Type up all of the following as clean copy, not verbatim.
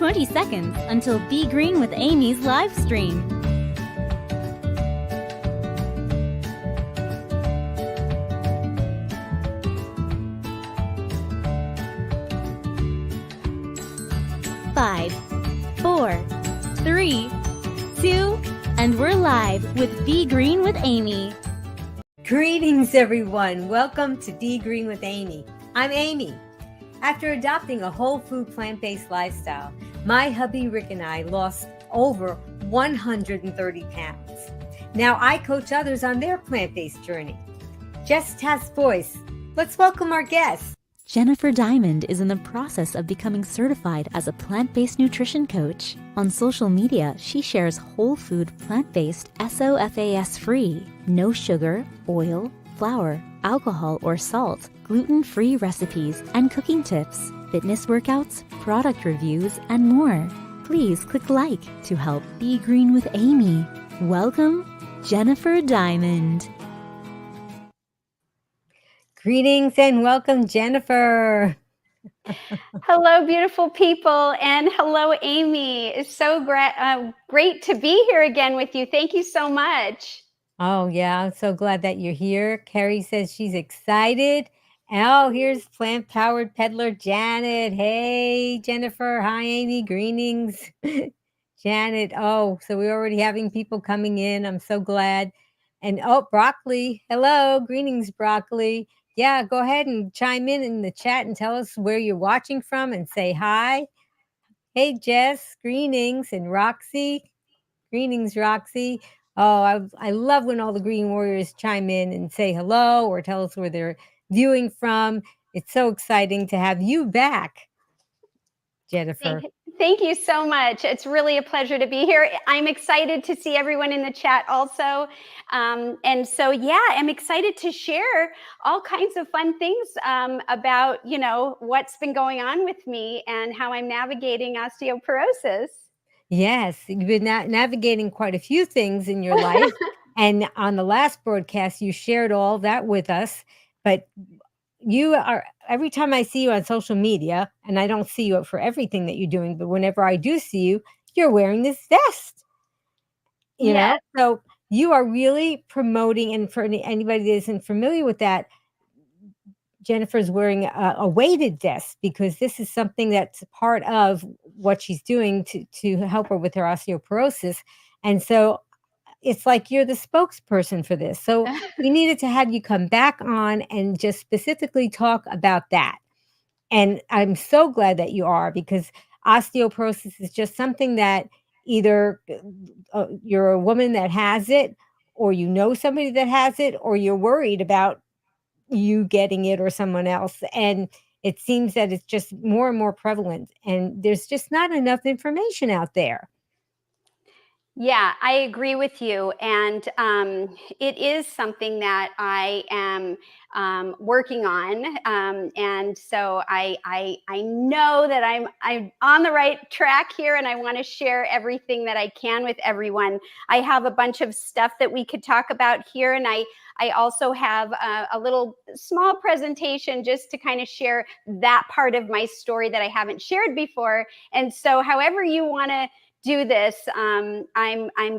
20 seconds until Be Green with Amy's live stream. Five, four, three, two, and we're live with Be Green with Amy. Greetings, everyone. Welcome to Be Green with Amy. I'm Amy. After adopting a whole food plant-based lifestyle, my hubby Rick and I lost over 130 pounds. Now I coach others on their plant-based journey. Just Task Voice. Let's welcome our guest. Jennifer Diamond is in the process of becoming certified as a plant-based nutrition coach. On social media, she shares whole food, plant-based, SOFAS-free, no sugar, oil, flour, alcohol, or salt, gluten-free recipes and cooking tips, fitness workouts, product reviews, and more. Please click like to help Be Green with Amy. Welcome, Jennifer Diamond. Greetings and welcome, Jennifer. Hello, beautiful people, and hello, Amy. It's so great to be here again with you. Thank you so much. Oh, yeah, I'm so glad that you're here. Carrie says she's excited. Oh, here's plant-powered peddler Janet. Hey, Jennifer. Hi, Amy. Greenings. Janet. Oh, so we're already having people coming in. I'm so glad. And oh, Broccoli. Hello, Greenings, Broccoli. Yeah, go ahead and chime in the chat and tell us where you're watching from and say hi. Hey, Jess, Greenings, and Roxy. Greenings, Roxy. Oh, I love when all the Green Warriors chime in and say hello or tell us where they're viewing from. It's so exciting to have you back, Jennifer. Thank you so much. It's really a pleasure to be here. I'm excited to see everyone in the chat also. And so, yeah, I'm excited to share all kinds of fun things about, what's been going on with me and how I'm navigating osteoporosis. Yes, you've been navigating quite a few things in your life. And on the last broadcast, you shared all that with us. But you are, every time I see you on social media, and I don't see you for everything that you're doing, but whenever I do see you, you're wearing this vest. You know, so you are really promoting, and for anybody that isn't familiar with that, Jennifer's wearing a weighted vest because this is something that's part of what she's doing to help her with her osteoporosis. And so it's like you're the spokesperson for this. So we needed to have you come back on and just specifically talk about that. And I'm so glad that you are, because osteoporosis is just something that either you're a woman that has it, or you know somebody that has it, or you're worried about you getting it or someone else. And it seems that it's just more and more prevalent, and there's just not enough information out there. Yeah, I agree with you. And it is something that I am working on. And so I know that I'm on the right track here, and I want to share everything that I can with everyone. I have a bunch of stuff that we could talk about here. And I also have a little small presentation just to kind of share that part of my story that I haven't shared before. And so however you want to do this, I'm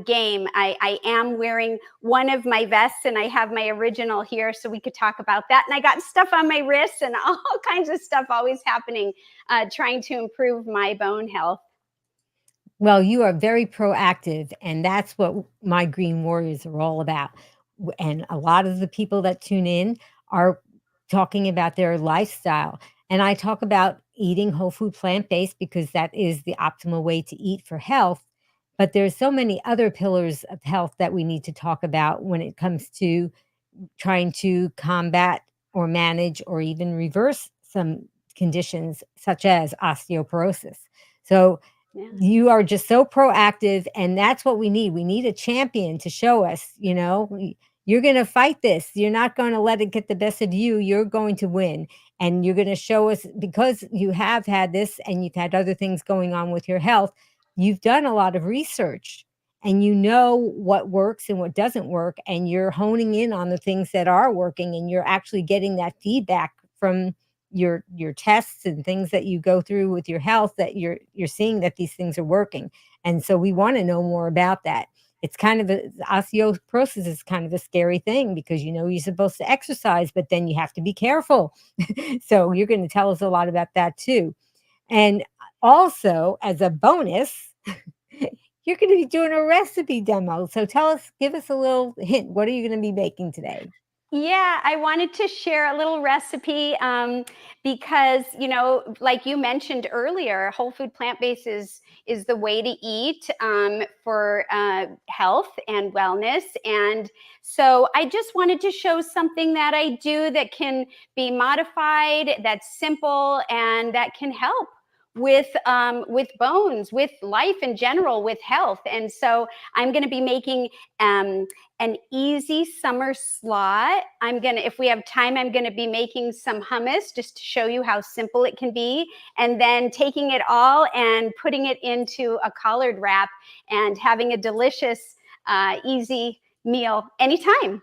game. I am wearing one of my vests, and I have my original here, so we could talk about that. And I got stuff on my wrists and all kinds of stuff always happening, trying to improve my bone health. Well, you are very proactive, and that's what my Green Warriors are all about. And a lot of the people that tune in are talking about their lifestyle. And I talk about eating whole food plant-based because that is the optimal way to eat for health. But there's so many other pillars of health that we need to talk about when it comes to trying to combat or manage or even reverse some conditions such as osteoporosis. So you are just so proactive, and that's what we need. We need a champion to show us, you're going to fight this. You're not going to let it get the best of you. You're going to win. And you're going to show us, because you have had this and you've had other things going on with your health, you've done a lot of research, and you know what works and what doesn't work. And you're honing in on the things that are working, and you're actually getting that feedback from your tests and things that you go through with your health, that you're seeing that these things are working. And so we want to know more about that. It's kind of osteoporosis is kind of a scary thing because you're supposed to exercise, but then you have to be careful. So you're going to tell us a lot about that too. And also, as a bonus, you're going to be doing a recipe demo. So give us a little hint. What are you going to be baking today? Yeah, I wanted to share a little recipe because, like you mentioned earlier, whole food plant-based is the way to eat for health and wellness. And so I just wanted to show something that I do that can be modified, that's simple, and that can help with bones, with life in general, with health. And so I'm going to be making an easy summer slot. If we have time, I'm gonna be making some hummus just to show you how simple it can be, and then taking it all and putting it into a collard wrap and having a delicious, easy meal anytime.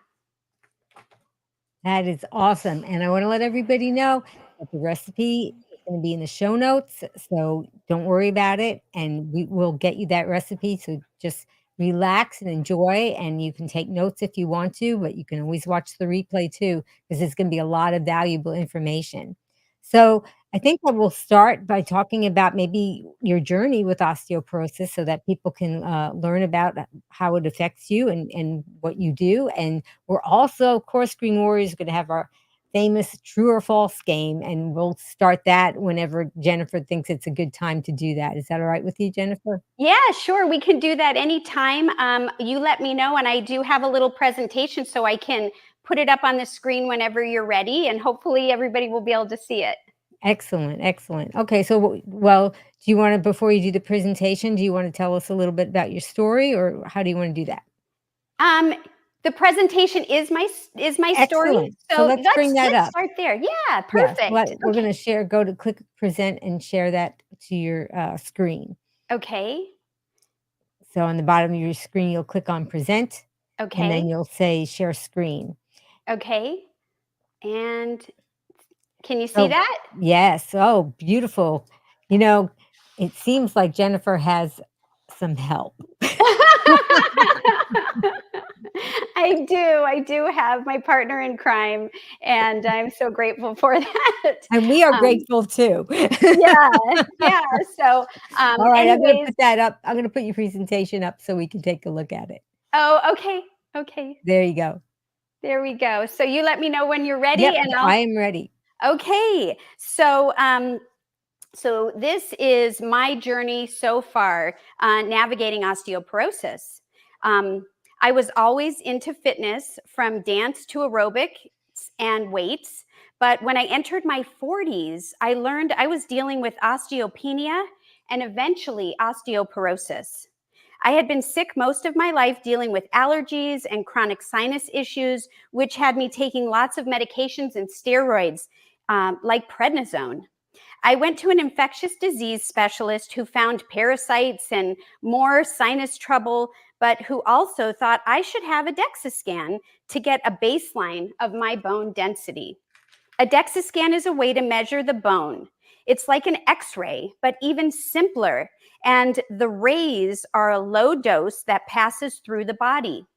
That is awesome. And I want to let everybody know that the recipe is going to be in the show notes. So don't worry about it. And we will get you that recipe. So just relax and enjoy. And you can take notes if you want to, but you can always watch the replay too, because there's going to be a lot of valuable information. So I think I will start by talking about maybe your journey with osteoporosis so that people can learn about how it affects you and what you do. And we're also, of course, Green Warriors, going to have our famous true or false game, and we'll start that whenever Jennifer thinks it's a good time to do that. Is that all right with you, Jennifer? Yeah, sure. We can do that anytime. You let me know, and I do have a little presentation so I can put it up on the screen whenever you're ready, and hopefully everybody will be able to see it. Excellent, excellent. Okay, so well, do you want to, before you do the presentation, do you want to tell us a little bit about your story, or how do you want to do that? The presentation is my story. Excellent. So So let's bring that let's up. start there. Yeah, Yes, perfect. we're going Okay. to go to click present and share that to your screen. Okay. So on the bottom of your screen, you'll click on present, and then Okay. you'll say share screen. Okay. And can you see Oh, that? yes. Oh, beautiful. You know, it seems like Jennifer has some help. I do have my partner in crime, and I'm so grateful for that. And we are Um, grateful too. yeah, yeah. So, All right, I'm gonna anyways, put that up. I'm gonna put your presentation up so we can take a look at it. oh, okay, okay. There you go. There we go. So you let me know when you're ready, Yep, and I I'll. am ready. Okay. So this is my journey so far navigating osteoporosis. Um, I was always into fitness, from dance to aerobics and weights. But when I entered my 40s, I learned I was dealing with osteopenia and eventually osteoporosis. I had been sick most of my life, dealing with allergies and chronic sinus issues, which had me taking lots of medications and steroids like prednisone. I went to an infectious disease specialist who found parasites and more sinus trouble, but who also thought I should have a DEXA scan to get a baseline of my bone density. A DEXA scan is a way to measure the bone. It's like an X-ray, but even simpler. And the rays are a low dose that passes through the body.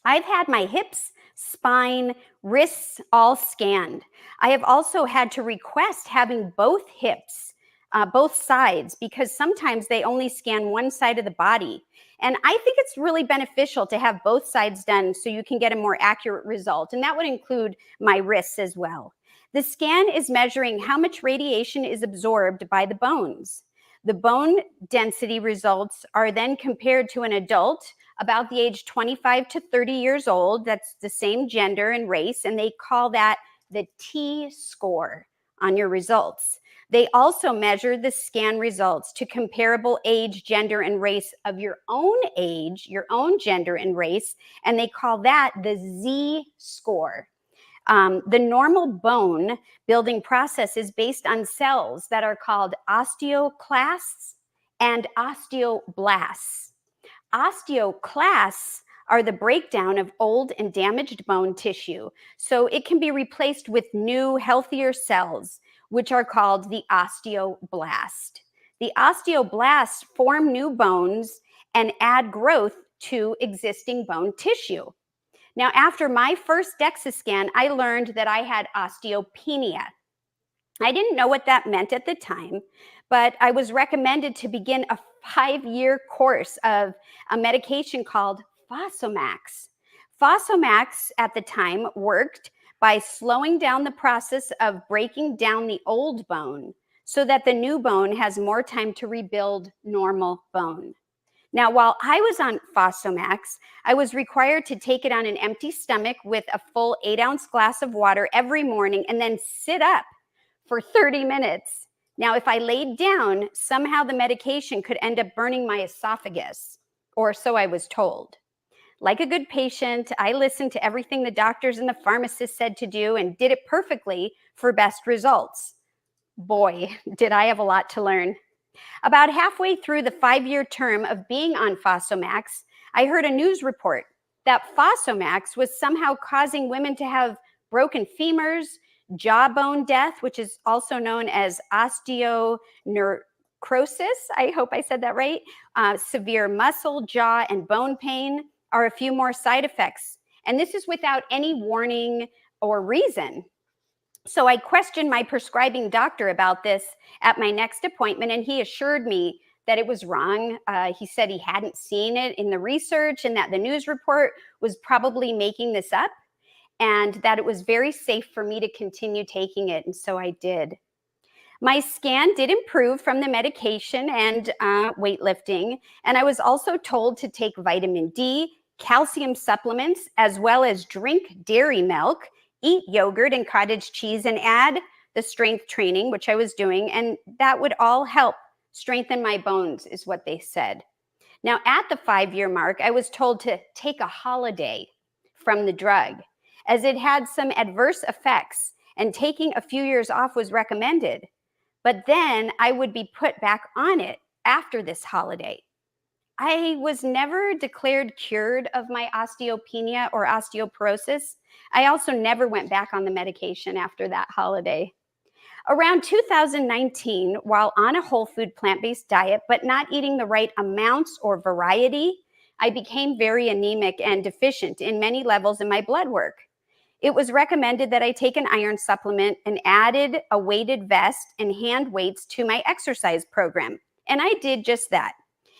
I've had my hips, spine, wrists all scanned. I have also had to request having both hips, both sides, because sometimes they only scan one side of the body. And I think it's really beneficial to have both sides done so you can get a more accurate result. And that would include my wrists as well. The scan is measuring how much radiation is absorbed by the bones. The bone density results are then compared to an adult about the age 25 to 30 years old, that's the same gender and race, and they call that the T-score on your results. They also measure the scan results to comparable age, gender, and race of your own age, your own gender and race, and they call that the Z-score. The normal bone building process is based on cells that are called osteoclasts and osteoblasts. Osteoclasts are the breakdown of old and damaged bone tissue, so it can be replaced with new, healthier cells, which are called the osteoblast. The osteoblasts form new bones and add growth to existing bone tissue. Now, after my first DEXA scan, I learned that I had osteopenia. I didn't know what that meant at the time, but I was recommended to begin a 5-year course of a medication called Fosamax. Fosamax at the time worked by slowing down the process of breaking down the old bone so that the new bone has more time to rebuild normal bone. Now, while I was on Fosamax, I was required to take it on an empty stomach with a full 8-ounce glass of water every morning and then sit up for 30 minutes. Now, if I laid down, somehow the medication could end up burning my esophagus, or so I was told. Like a good patient, I listened to everything the doctors and the pharmacists said to do and did it perfectly for best results. Boy, did I have a lot to learn. About halfway through the 5-year term of being on Fosamax, I heard a news report that Fosamax was somehow causing women to have broken femurs, jawbone death, which is also known as osteonecrosis, I hope I said that right, severe muscle, jaw, and bone pain are a few more side effects. And this is without any warning or reason. So I questioned my prescribing doctor about this at my next appointment, and he assured me that it was wrong. He said he hadn't seen it in the research and that the news report was probably making this up, and that it was very safe for me to continue taking it, and so I did. My scan did improve from the medication and weightlifting, and I was also told to take vitamin D, calcium supplements, as well as drink dairy milk, eat yogurt and cottage cheese, and add the strength training, which I was doing, and that would all help strengthen my bones, is what they said. Now, at the 5-year mark, I was told to take a holiday from the drug, as it had some adverse effects, and taking a few years off was recommended. But then I would be put back on it after this holiday. I was never declared cured of my osteopenia or osteoporosis. I also never went back on the medication after that holiday. Around 2019, while on a whole food plant-based diet, but not eating the right amounts or variety, I became very anemic and deficient in many levels in my blood work. It was recommended that I take an iron supplement and added a weighted vest and hand weights to my exercise program. And I did just that.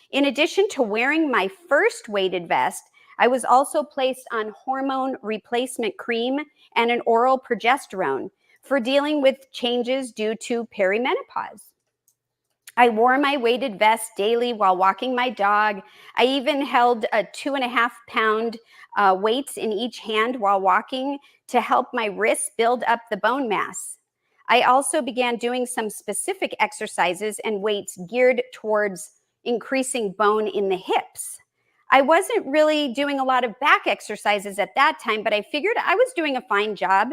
In addition to wearing my first weighted vest, I was also placed on hormone replacement cream and an oral progesterone for dealing with changes due to perimenopause. I wore my weighted vest daily while walking my dog. I even held a 2.5-pound weights in each hand while walking to help my wrists build up the bone mass. I also began doing some specific exercises and weights geared towards increasing bone in the hips. I wasn't really doing a lot of back exercises at that time, but I figured I was doing a fine job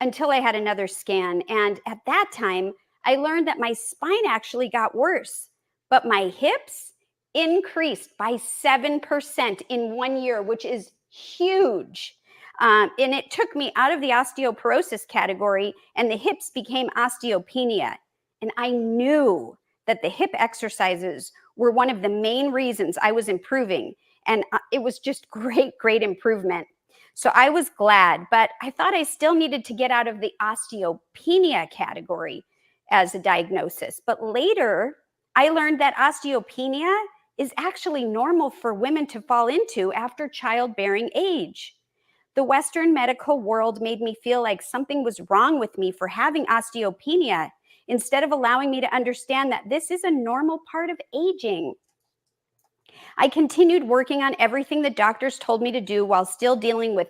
until I had another scan. And at that time, I learned that my spine actually got worse, but my hips increased by 7% in 1 year, which is huge. And it took me out of the osteoporosis category, and the hips became osteopenia. And I knew that the hip exercises were one of the main reasons I was improving. And it was just great improvement. So I was glad, but I thought I still needed to get out of the osteopenia category as a diagnosis. But later, I learned that osteopenia is actually normal for women to fall into after childbearing age. The Western medical world made me feel like something was wrong with me for having osteopenia, instead of allowing me to understand that this is a normal part of aging. I continued working on everything the doctors told me to do while still dealing with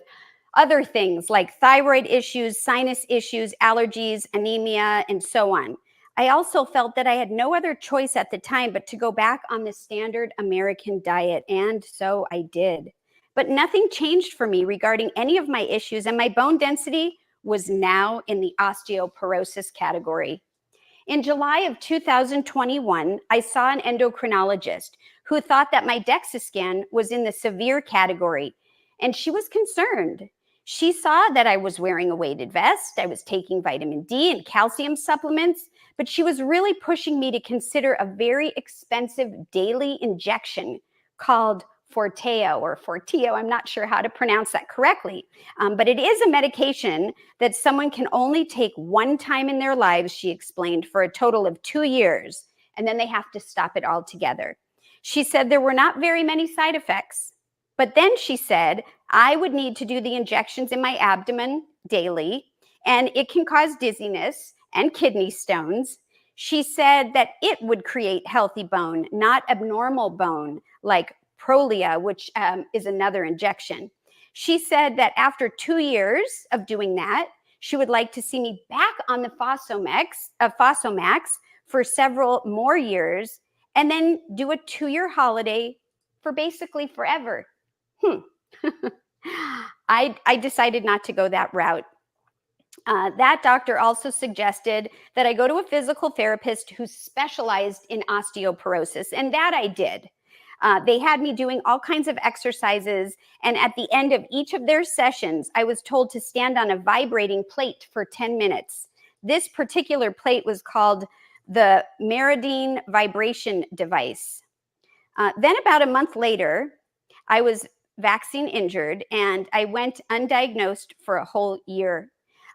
other things like thyroid issues, sinus issues, allergies, anemia, and so on. I also felt that I had no other choice at the time but to go back on the standard American diet, and so I did. But nothing changed for me regarding any of my issues, and my bone density was now in the osteoporosis category. In July of 2021, I saw an endocrinologist who thought that my DEXA scan was in the severe category, and she was concerned. She saw that I was wearing a weighted vest, I was taking vitamin D and calcium supplements, but she was really pushing me to consider a very expensive daily injection called Forteo. I'm not sure how to pronounce that correctly, but it is a medication that someone can only take one time in their lives, she explained, for a total of 2 years, and then they have to stop it altogether. She said there were not very many side effects, but then she said I would need to do the injections in my abdomen daily, and it can cause dizziness and kidney stones. She said that it would create healthy bone, not abnormal bone, like Prolia, which is another injection. She said that after 2 years of doing that, she would like to see me back on the Fosamax for several more years, and then do a 2-year holiday for basically forever. I decided not to go that route. That doctor also suggested that I go to a physical therapist who specialized in osteoporosis, and that I did. They had me doing all kinds of exercises, and at the end of each of their sessions, I was told to stand on a vibrating plate for 10 minutes. This particular plate was called the Meridian vibration device. Then about a month later, I was vaccine injured, and I went undiagnosed for a whole year.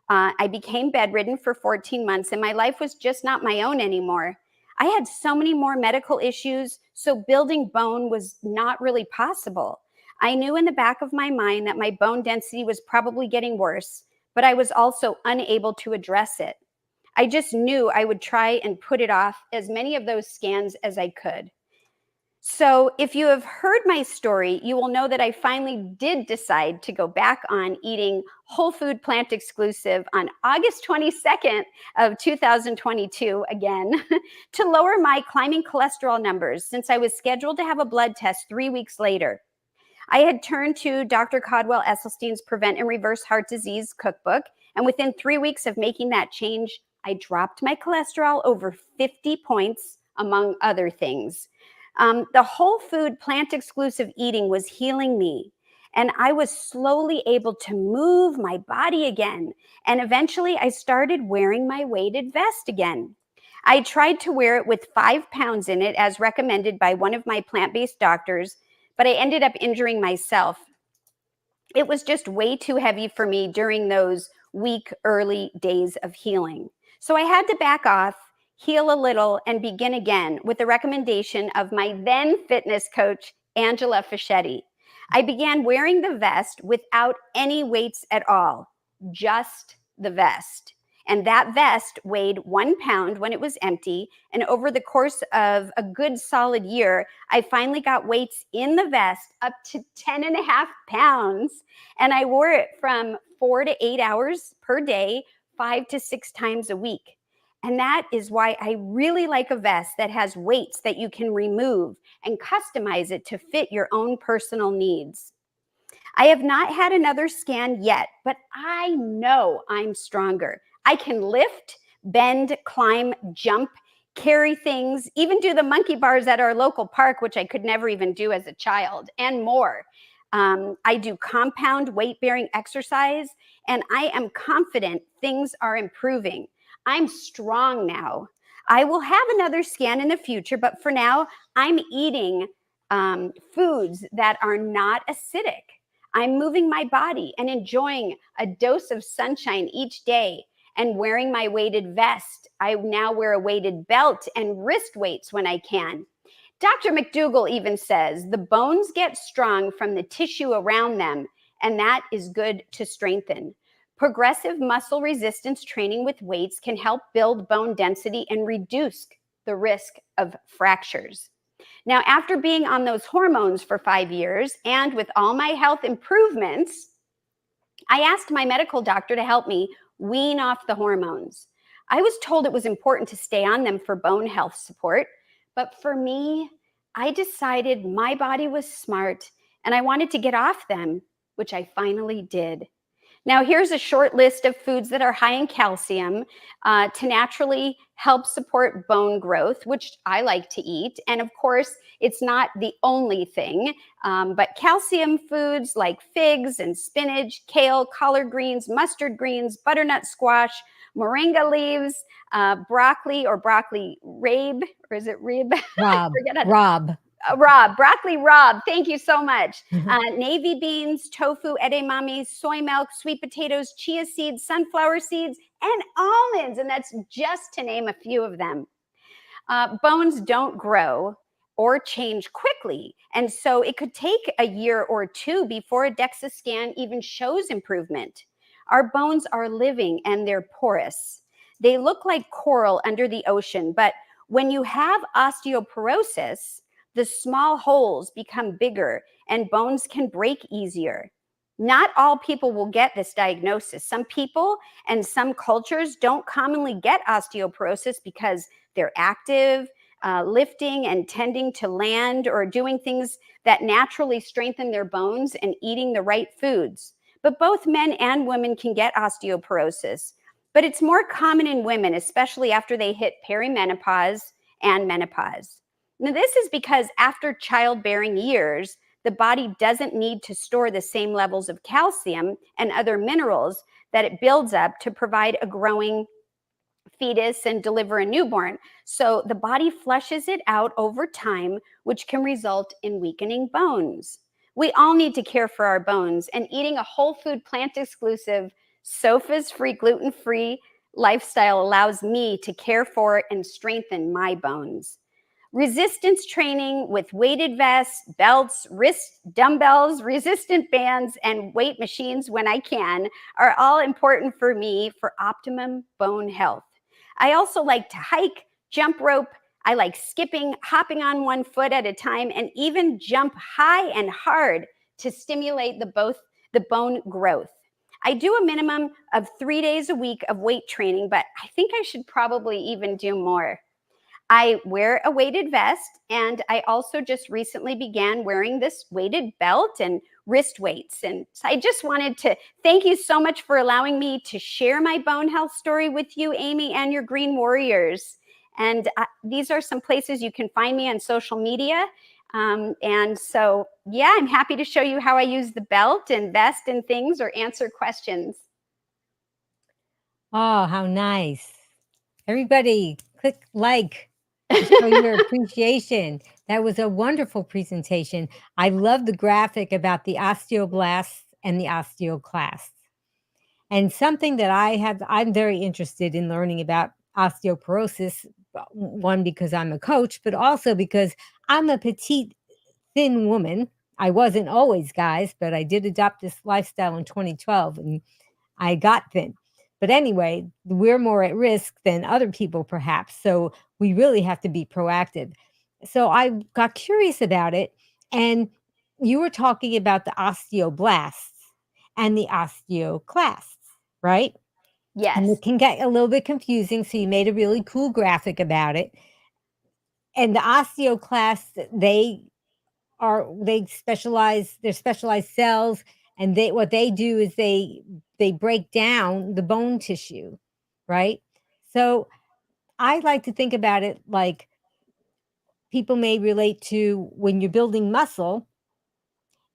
I became bedridden for 14 months, and my life was just not my own anymore. I had so many more medical issues, so building bone was not really possible. I knew in the back of my mind that my bone density was probably getting worse, but I was also unable to address it. I just knew I would try and put it off as many of those scans as I could. So if you have heard my story, you will know that I finally did decide to go back on eating whole food plant exclusive on August 22nd of 2022 again to lower my climbing cholesterol numbers, since I was scheduled to have a blood test 3 weeks later. I had turned to Dr. Caldwell Esselstyn's Prevent and Reverse Heart Disease cookbook, and within 3 weeks of making that change, I dropped my cholesterol over 50 points, among other things. The whole food plant exclusive eating was healing me, and I was slowly able to move my body again. And eventually I started wearing my weighted vest again. I tried to wear it with 5 pounds in it as recommended by one of my plant-based doctors, but I ended up injuring myself. It was just way too heavy for me during those weak early days of healing. So I had to back off, heal a little, and begin again with the recommendation of my then fitness coach, Angela Fischetti. I began wearing the vest without any weights at all, just the vest. And that vest weighed 1 pound when it was empty. And over the course of a good solid year, I finally got weights in the vest up to 10.5 pounds. And I wore it from 4 to 8 hours per day, 5 to 6 times a week. And that is why I really like a vest that has weights that you can remove and customize it to fit your own personal needs. I have not had another scan yet, but I know I'm stronger. I can lift, bend, climb, jump, carry things, even do the monkey bars at our local park, which I could never even do as a child, and more. I do compound weight-bearing exercise, and I am confident things are improving. I'm strong now. I will have another scan in the future, but for now, I'm eating foods that are not acidic. I'm moving my body and enjoying a dose of sunshine each day and wearing my weighted vest. I now wear a weighted belt and wrist weights when I can. Dr. McDougall even says the bones get strong from the tissue around them, and that is good to strengthen. Progressive muscle resistance training with weights can help build bone density and reduce the risk of fractures. Now, after being on those hormones for 5 years and with all my health improvements, I asked my medical doctor to help me wean off the hormones. I was told it was important to stay on them for bone health support, but for me, I decided my body was smart and I wanted to get off them, which I finally did. Now, here's a short list of foods that are high in calcium to naturally help support bone growth, which I like to eat. And of course, it's not the only thing, but calcium foods like figs and spinach, kale, collard greens, mustard greens, butternut squash, moringa leaves, broccoli or broccoli rabe, or is it rib? Rob. Broccoli Rob, thank you so much. Navy beans, tofu, edamame, soy milk, sweet potatoes, chia seeds, sunflower seeds, and almonds. And that's just to name a few of them. Bones don't grow or change quickly. And so it could take a year or two before a DEXA scan even shows improvement. Our bones are living and they're porous. They look like coral under the ocean, but when you have osteoporosis, the small holes become bigger and bones can break easier. Not all people will get this diagnosis. Some people and some cultures don't commonly get osteoporosis because they're active, lifting and tending to land, or doing things that naturally strengthen their bones and eating the right foods. But both men and women can get osteoporosis. But it's more common in women, especially after they hit perimenopause and menopause. Now, this is because after childbearing years, the body doesn't need to store the same levels of calcium and other minerals that it builds up to provide a growing fetus and deliver a newborn. So the body flushes it out over time, which can result in weakening bones. We all need to care for our bones, and eating a whole food, plant exclusive, SOFAs free, gluten free lifestyle allows me to care for and strengthen my bones. Resistance training with weighted vests, belts, wrist dumbbells, resistant bands, and weight machines when I can are all important for me for optimum bone health. I also like to hike, jump rope. I like skipping, hopping on one foot at a time, and even jump high and hard to stimulate the bone growth. I do a minimum of 3 days a week of weight training, but I think I should probably even do more. I wear a weighted vest, and I also just recently began wearing this weighted belt and wrist weights. And so I just wanted to thank you so much for allowing me to share my bone health story with you, Amy, and your Green Warriors. And these are some places you can find me on social media. And so, yeah, I'm happy to show you how I use the belt and vest and things, or answer questions. Oh, how nice. Everybody, click like to show your appreciation. That was a wonderful presentation. I love the graphic about the osteoblasts and the osteoclasts. And something that I'm very interested in learning about osteoporosis, one, because I'm a coach, but also because I'm a petite, thin woman. I wasn't always, guys, but I did adopt this lifestyle in 2012 and I got thin. But anyway, we're more at risk than other people, perhaps. So we really have to be proactive. So I got curious about it. And you were talking about the osteoblasts and the osteoclasts, right? And Yes. it can get a little bit confusing. So you made a really cool graphic about it. And the osteoclasts, they're specialized cells, and what they do is they break down the bone tissue, right? So I like to think about it like people may relate to when you're building muscle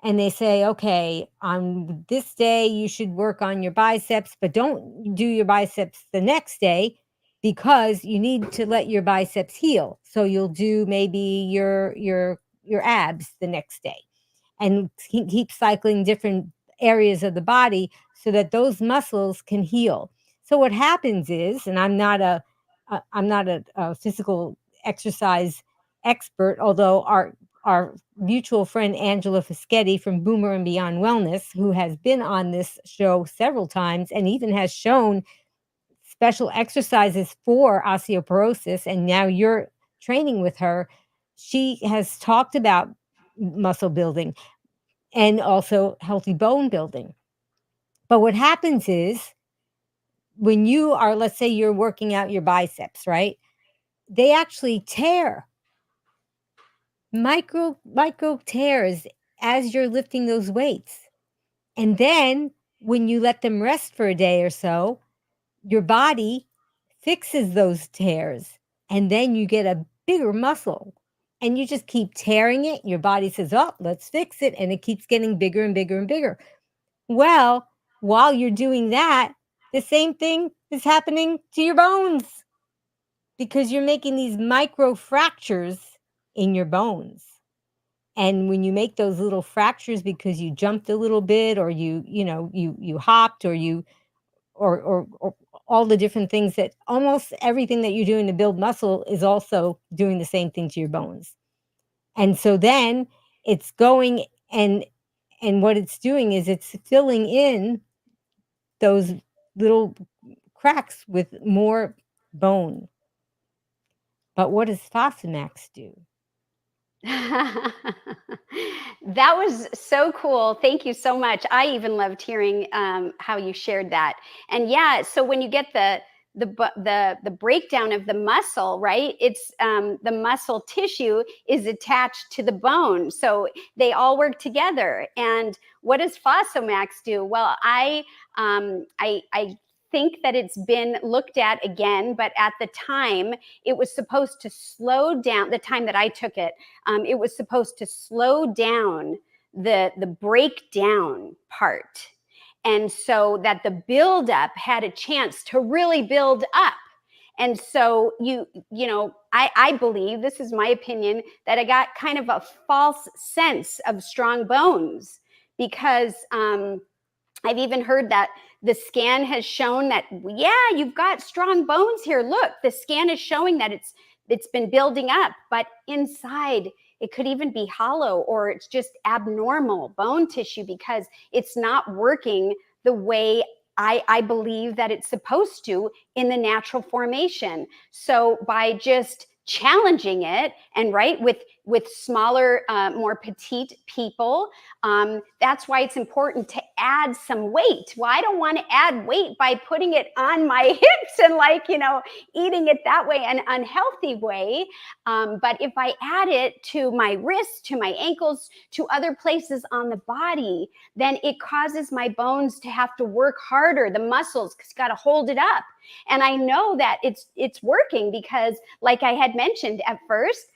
and they say, okay, on this day you should work on your biceps, but don't do your biceps the next day because you need to let your biceps heal. So you'll do maybe your abs the next day, and keep cycling different areas of the body so that those muscles can heal. So what happens is, and I'm not a physical exercise expert, although our mutual friend Angela Fischetti from Boomer and Beyond Wellness, who has been on this show several times and even has shown special exercises for osteoporosis, and now you're training with her, she has talked about muscle building and also healthy bone building. But what happens is when you are, let's say you're working out your biceps, right? They actually tear micro tears as you're lifting those weights. And then when you let them rest for a day or so, your body fixes those tears, and then you get a bigger muscle, and you just keep tearing it. Your body says, oh, let's fix it. And it keeps getting bigger and bigger and bigger. Well, while you're doing that, the same thing is happening to your bones because you're making these micro fractures in your bones. And when you make those little fractures because you jumped a little bit, or you hopped, or or all the different things, that almost everything that you're doing to build muscle is also doing the same thing to your bones. And so then it's going, and what it's doing is it's filling in those little cracks with more bone. But what does Fosamax do? That was so cool. Thank you so much. I even loved hearing how you shared that. And yeah, so when you get the breakdown of the muscle, right? It's the muscle tissue is attached to the bone, so they all work together. And what does Fosamax do? Well, I think that it's been looked at again, but at the time it was supposed to slow down. The time that I took it, it was supposed to slow down the breakdown part, and so that the buildup had a chance to really build up. And so I believe, this is my opinion, that I got kind of a false sense of strong bones, because I've even heard that the scan has shown that, yeah, you've got strong bones here. Look, the scan is showing that it's been building up, but inside it could even be hollow, or it's just abnormal bone tissue because it's not working the way I believe that it's supposed to in the natural formation. So by just challenging it, and right, with smaller, more petite people, that's why it's important to add some weight. Well, I don't want to add weight by putting it on my hips and eating it that way, an unhealthy way. But if I add it to my wrists, to my ankles, to other places on the body, then it causes my bones to have to work harder, the muscles, because you got to hold it up. And I know that it's working because, like I had mentioned at first,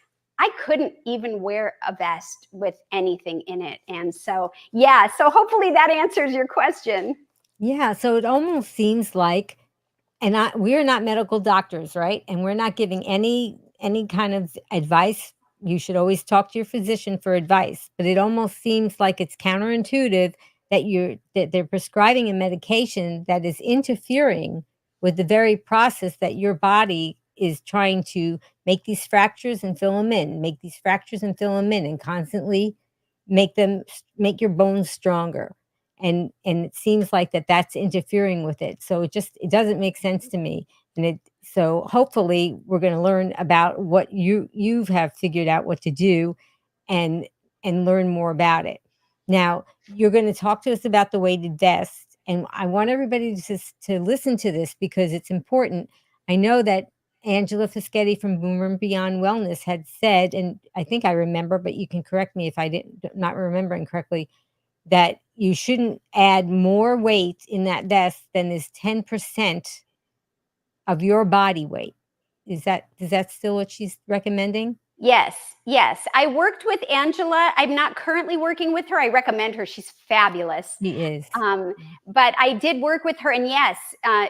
I couldn't even wear a vest with anything in it. And so, yeah, so hopefully that answers your question. Yeah, so it almost seems like, and we're not medical doctors, right? And we're not giving any kind of advice. You should always talk to your physician for advice. But it almost seems like it's counterintuitive that they're prescribing a medication that is interfering with the very process that your body is trying to make these fractures and fill them in, make these fractures and fill them in, and constantly make your bones stronger. And it seems like that's interfering with it. So it doesn't make sense to me. So hopefully we're going to learn about what you have figured out what to do, and learn more about it. Now, you're going to talk to us about the weighted vest, and I want everybody to listen to this because it's important. I know that Angela Fischetti from Boomer and Beyond Wellness had said, and I think I remember, but you can correct me if not remembering correctly, that you shouldn't add more weight in that vest than is 10% of your body weight. Is that still what she's recommending? Yes. I worked with Angela. I'm not currently working with her. I recommend her. She's fabulous. She is. But I did work with her, and yes,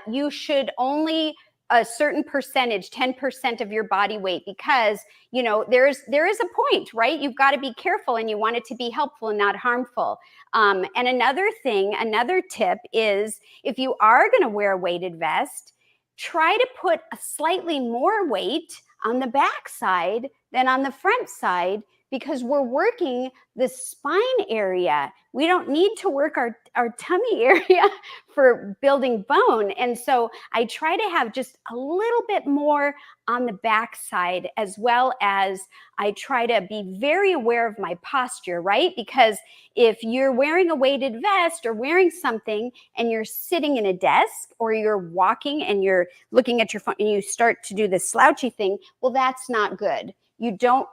you should only a certain percentage, 10% of your body weight, because there is a point, right? You've got to be careful, and you want it to be helpful and not harmful. And another tip is, if you are going to wear a weighted vest, try to put a slightly more weight on the back side than on the front side, because we're working the spine area. We don't need to work our tummy area for building bone. And so I try to have just a little bit more on the back side, as well as I try to be very aware of my posture, right? Because if you're wearing a weighted vest or wearing something and you're sitting in a desk, or you're walking and you're looking at your phone and you start to do this slouchy thing, well, that's not good. You don't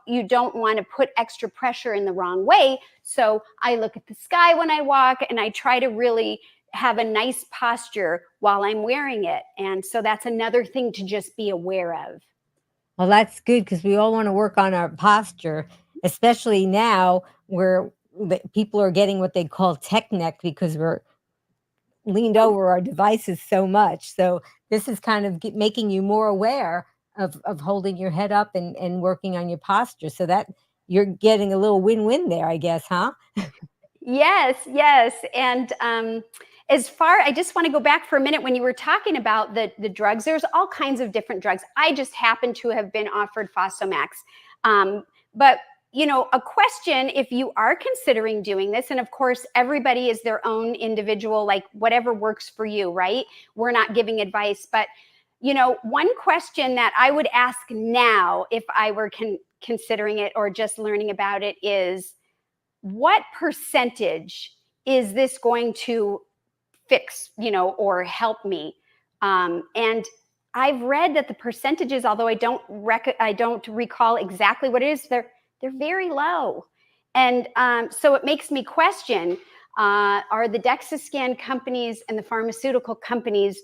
want to put extra pressure in the wrong way. So I look at the sky when I walk, and I try to really have a nice posture while I'm wearing it. And so that's another thing to just be aware of. Well, that's good because we all want to work on our posture, especially now where people are getting what they call tech neck because we're leaned over our devices so much. So this is kind of making you more aware of holding your head up and working on your posture. So that you're getting a little win-win there, I guess, huh? Yes, yes. And I just want to go back for a minute when you were talking about the drugs. There's all kinds of different drugs. I just happen to have been offered Fosamax. But a question, if you are considering doing this, and of course, everybody is their own individual, like whatever works for you, right? We're not giving advice, but one question that I would ask now if I were considering it or just learning about it is, what percentage is this going to fix, or help me? And I've read that the percentages, although I don't recall exactly what it is, they're very low. And so it makes me question, are the DEXA scan companies and the pharmaceutical companies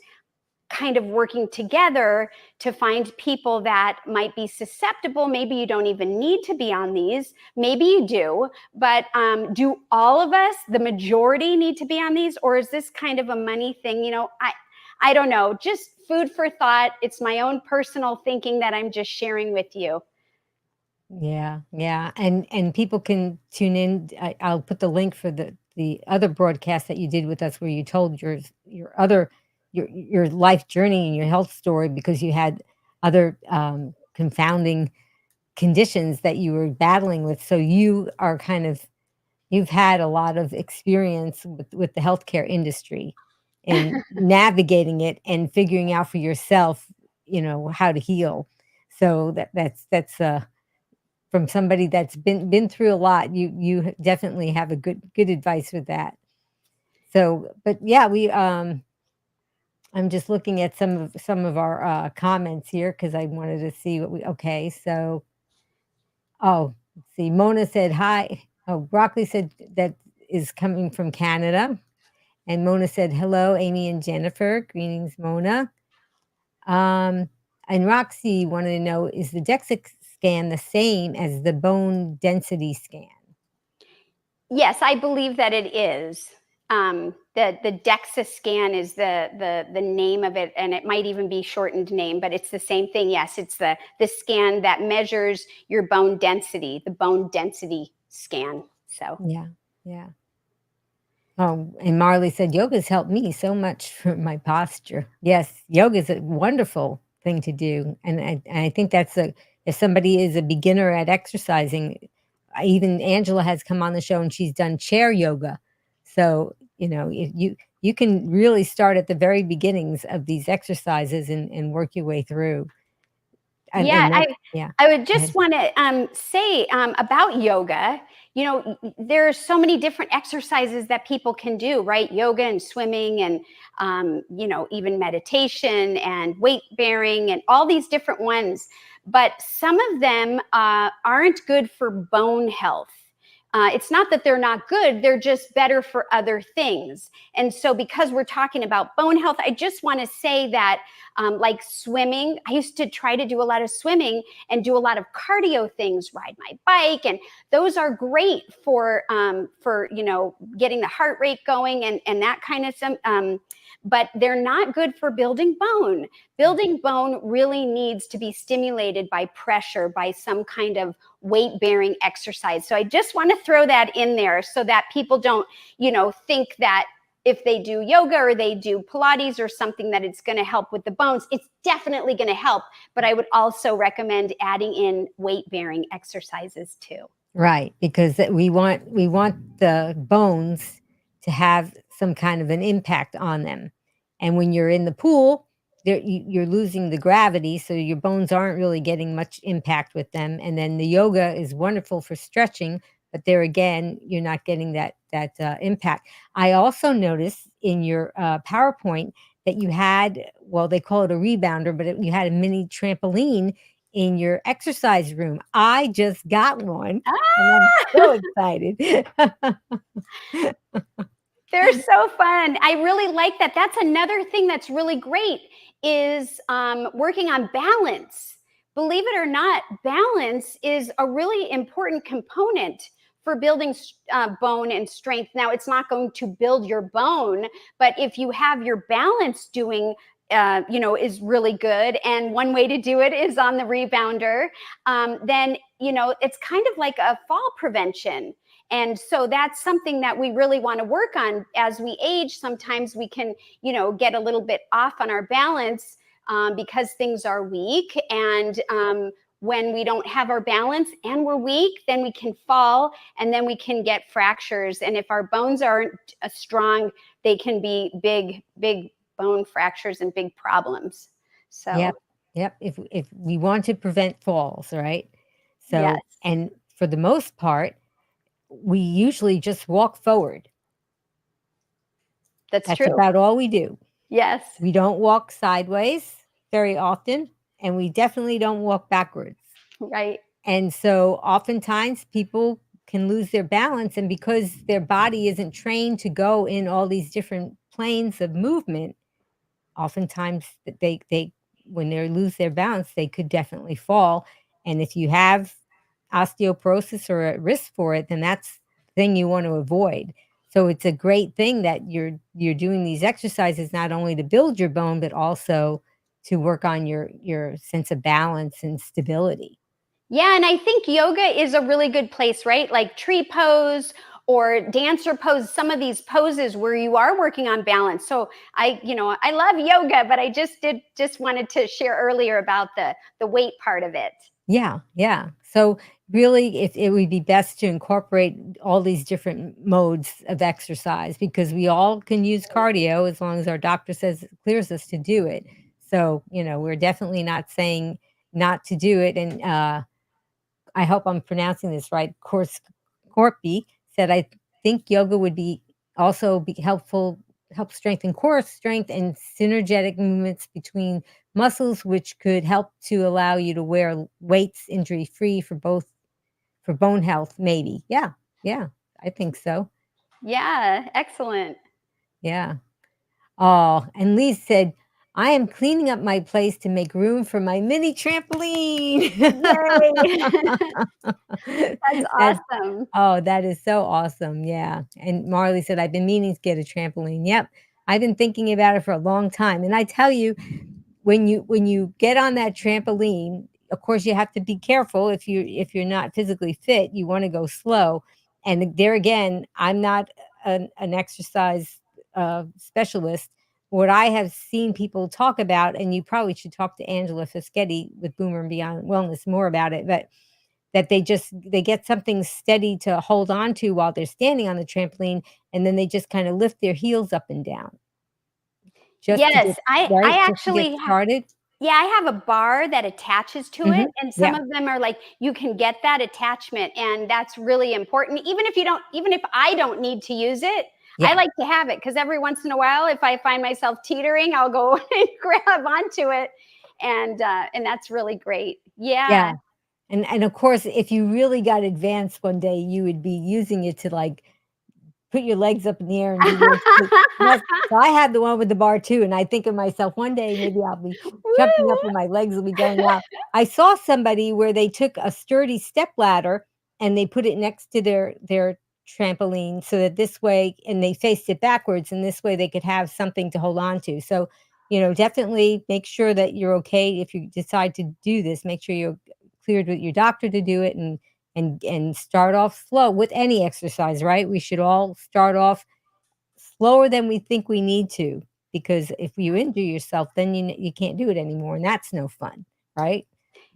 kind of working together to find people that might be susceptible? Maybe you don't even need to be on these. Maybe you do. But do all of us, the majority, need to be on these? Or is this kind of a money thing? I don't know. Just food for thought. It's my own personal thinking that I'm just sharing with you. Yeah, yeah. And people can tune in. I'll put the link for the other broadcast that you did with us where you told your life journey and your health story, because you had other confounding conditions that you were battling with. So you've had a lot of experience with the healthcare industry and navigating it and figuring out for yourself, how to heal. So that's from somebody that's been through a lot. You definitely have a good advice with that. So, but yeah, I'm just looking at some of our comments here because I wanted to see okay. So, let's see. Mona said hi. Oh, Broccoli said that is coming from Canada. And Mona said, hello, Amy and Jennifer. Greetings, Mona. And Roxy wanted to know, is the DEXA scan the same as the bone density scan? Yes, I believe that it is. The DEXA scan is the name of it, and it might even be shortened name, but it's the same thing. Yes, it's the scan that measures your bone density, the bone density scan. So yeah. Oh, and Marley said, yoga's helped me so much for my posture. Yes, yoga is a wonderful thing to do. And I think if somebody is a beginner at exercising, even Angela has come on the show and she's done chair yoga. So, you can really start at the very beginnings of these exercises and work your way through. I would just want to say about yoga. There are so many different exercises that people can do, right? Yoga and swimming and, even meditation and weight bearing and all these different ones. But some of them aren't good for bone health. It's not that they're not good, they're just better for other things. And so because we're talking about bone health, I just want to say that like swimming, I used to try to do a lot of swimming and do a lot of cardio things, ride my bike. And those are great for getting the heart rate going and that kind of stuff. But they're not good for building bone. Building bone really needs to be stimulated by pressure, by some kind of weight-bearing exercise. So I just want to throw that in there so that people don't, think that if they do yoga or they do Pilates or something that it's going to help with the bones. It's definitely going to help, but I would also recommend adding in weight-bearing exercises too. Right, because we want the bones to have some kind of an impact on them. And when you're in the pool, you're losing the gravity, so your bones aren't really getting much impact with them. And then the yoga is wonderful for stretching, but there again, you're not getting that impact. I also noticed in your PowerPoint that you had, well, they call it a rebounder, but you had a mini trampoline in your exercise room. I just got one. And I'm so excited. They're so fun. I really like that. That's another thing that's really great is working on balance. Believe it or not, balance is a really important component for building bone and strength. Now, it's not going to build your bone, but if you have your balance doing, is really good, and one way to do it is on the rebounder, then, it's kind of like a fall prevention. And so that's something that we really want to work on as we age. Sometimes we can, get a little bit off on our balance because things are weak. And when we don't have our balance and we're weak, then we can fall and then we can get fractures. And if our bones aren't strong, they can be big, big bone fractures and big problems. So, Yep. If we want to prevent falls, right? So, yes, and for the most part, we usually just walk forward. that's That's true. about all we do. Yes. We don't walk sideways very often, and we definitely don't walk backwards. Right. And so oftentimes people can lose their balance, and because their body isn't trained to go in all these different planes of movement, oftentimes they when they lose their balance, they could definitely fall. And if you have osteoporosis or at risk for it, then that's the thing you want to avoid. So it's a great thing that you're doing these exercises not only to build your bone, but also to work on your sense of balance and stability. Yeah, and I think yoga is a really good place, right? Like tree pose or dancer pose, some of these poses where you are working on balance. So I love yoga, but I just wanted to share earlier about the weight part of it. Yeah. So really, it would be best to incorporate all these different modes of exercise, because we all can use cardio as long as our doctor says it clears us to do it. So, we're definitely not saying not to do it. And I hope I'm pronouncing this right. Corpy said, I think yoga would also be helpful, help strengthen core strength and synergetic movements between muscles, which could help to allow you to wear weights injury free for bone health. Maybe. Yeah. I think so. Yeah, excellent. Yeah. Oh, and Lee said, I am cleaning up my place to make room for my mini trampoline. Yay. That's That's awesome. Oh, that is so awesome, yeah, and Marley said, "I've been meaning to get a trampoline." Yep, I've been thinking about it for a long time, and I tell you, when you get on that trampoline, of course, you have to be careful if you're not physically fit, you wanna go slow, and there again, I'm not an exercise, specialist. What I have seen people talk about, and you probably should talk to Angela Fischetti with Boomer and Beyond Wellness more about it, but that they get something steady to hold on to while they're standing on the trampoline, and then they just kinda lift their heels up and down just to Yes, get I right, just to get actually started. yeah, I have a bar that attaches to it, Mhm. and some Yeah, of them are like you can get that attachment, and that's really important. Even if I don't need to use it, I yeah, like to have it because every once in a while, if I find myself teetering, I'll go and grab onto it, and that's really great. Yeah. yeah, and of course, if you really got advanced one day, you would be using it to, like, put your legs up in the air and do this. Yes, so I have the one with the bar too, and I think of myself, one day maybe I'll be jumping up Woo! and my legs will be going out. I saw somebody where they took a sturdy stepladder and they put it next to their trampoline so that this way, and they faced it backwards, and this way they could have something to hold on to. So, definitely make sure that you're okay if you decide to do this. Make sure you're cleared with your doctor to do it, and start off slow with any exercise, right? We should all start off slower than we think we need to, because if you injure yourself, then you can't do it anymore, and that's no fun, right?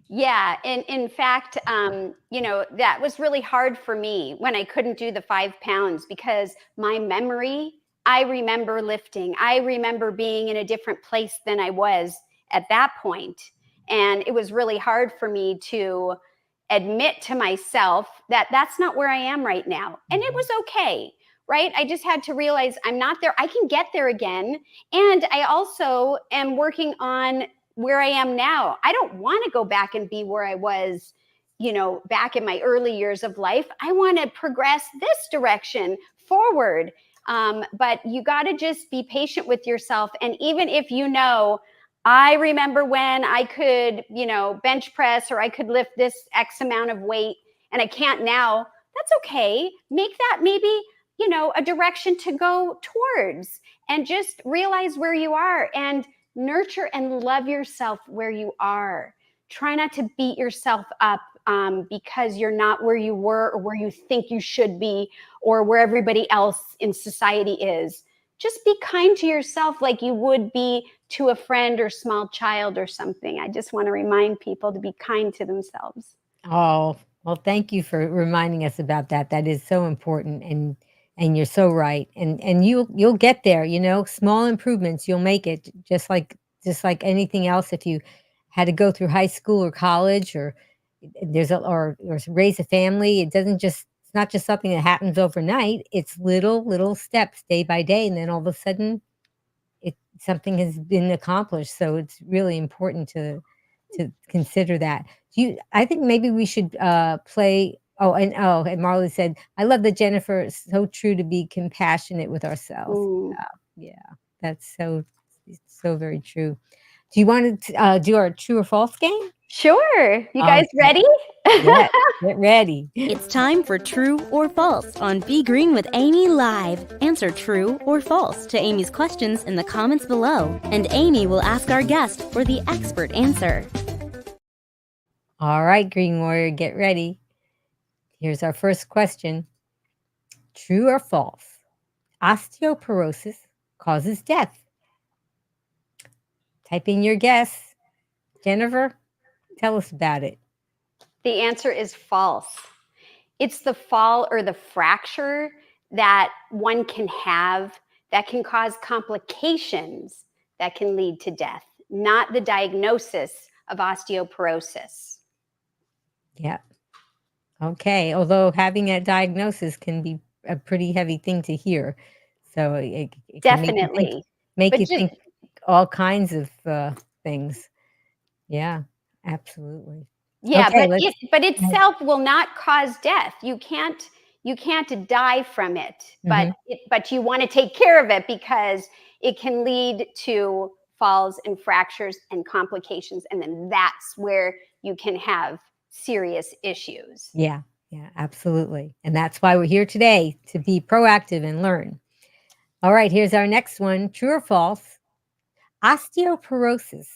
Yeah, and in fact, that was really hard for me when I couldn't do the 5 pounds because my memory, I remember lifting. I remember being in a different place than I was at that point. And it was really hard for me to admit to myself that that's not where I am right now. And it Mhm. was okay, right? I just had to realize I'm not there. I can get there again. And I also am working on where I am now. I don't want to go back and be where I was, back in my early years of life. I want to progress this direction forward. But you got to just be patient with yourself. And even if I remember when I could, bench press, or I could lift this X amount of weight and I can't now, that's okay. Make that maybe, a direction to go towards, and just realize where you are and nurture and love yourself where you are. Try not to beat yourself up because you're not where you were, or where you think you should be, or where everybody else in society is. Just be kind to yourself like you would be to a friend or small child or something. I just want to remind people to be kind to themselves. Oh, well, thank you for reminding us about that. That is so important, and you're so right. And you'll get there, small improvements, you'll make it, just like anything else. If you had to go through high school or college, or or raise a family, it's not just something that happens overnight. It's little steps day by day, and then all of a sudden something has been accomplished. So it's really important to consider that. I think maybe we should play. And Marley said, "I love that, Jennifer. It's so true to be compassionate with ourselves." Yeah, that's so very true. Do you want to do our true or false game? Sure. You guys ready? Yeah, get ready. It's time for True or False on Be Green with Amy Live. Answer true or false to Amy's questions in the comments below, and Amy will ask our guest for the expert answer. All right, Green Warrior, get ready. Here's our first question. True or false? Osteoporosis causes death. Type in your guess. Jennifer, tell us about it. The answer is false. It's the fall or the fracture that one can have that can cause complications that can lead to death, not the diagnosis of osteoporosis. Yeah. Okay. Although having a diagnosis can be a pretty heavy thing to hear. So it definitely make you think all kinds of things. Yeah, absolutely. Yeah, okay, but itself will not cause death. You can't die from it, but you want to take care of it, because it can lead to falls and fractures and complications, and then that's where you can have serious issues. Yeah, absolutely. And that's why we're here today, to be proactive and learn. All right, here's our next one. True or false? Osteoporosis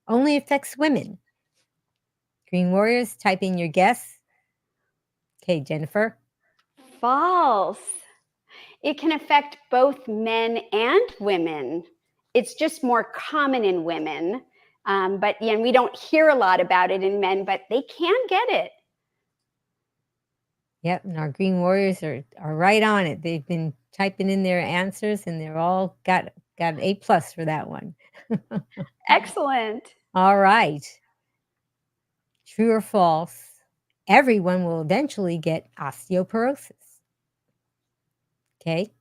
only affects women. Green Warriors, type in your guess. Okay, Jennifer. False. It can affect both men and women. It's just more common in women. But we don't hear a lot about it in men, but they can get it. Yep, and our Green Warriors are right on it. They've been typing in their answers, and they're all got an A+ for that one. Excellent. All right. True or false? Everyone will eventually get osteoporosis. Okay.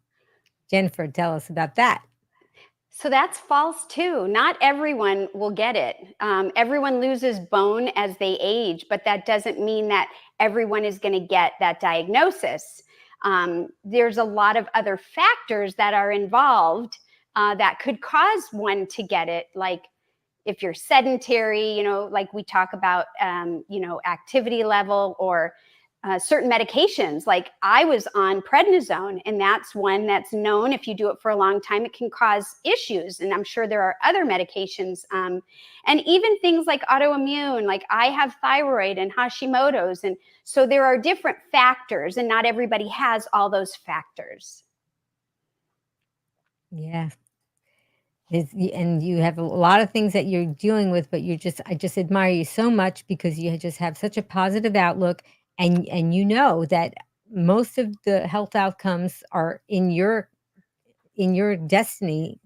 Jennifer, tell us about that. So that's false too. Not everyone will get it. Everyone loses bone as they age, but that doesn't mean that everyone is going to get that diagnosis. There's a lot of other factors that are involved that could cause one to get it, like if you're sedentary, like we talk about, activity level, or certain medications. Like I was on prednisone, and that's one that's known, if you do it for a long time, it can cause issues. And I'm sure there are other medications, and even things like autoimmune, like I have thyroid and Hashimoto's. And so there are different factors, and not everybody has all those factors. Yeah. And you have a lot of things that you're dealing with, but I just admire you so much, because you just have such a positive outlook, and that most of the health outcomes are in your destiny.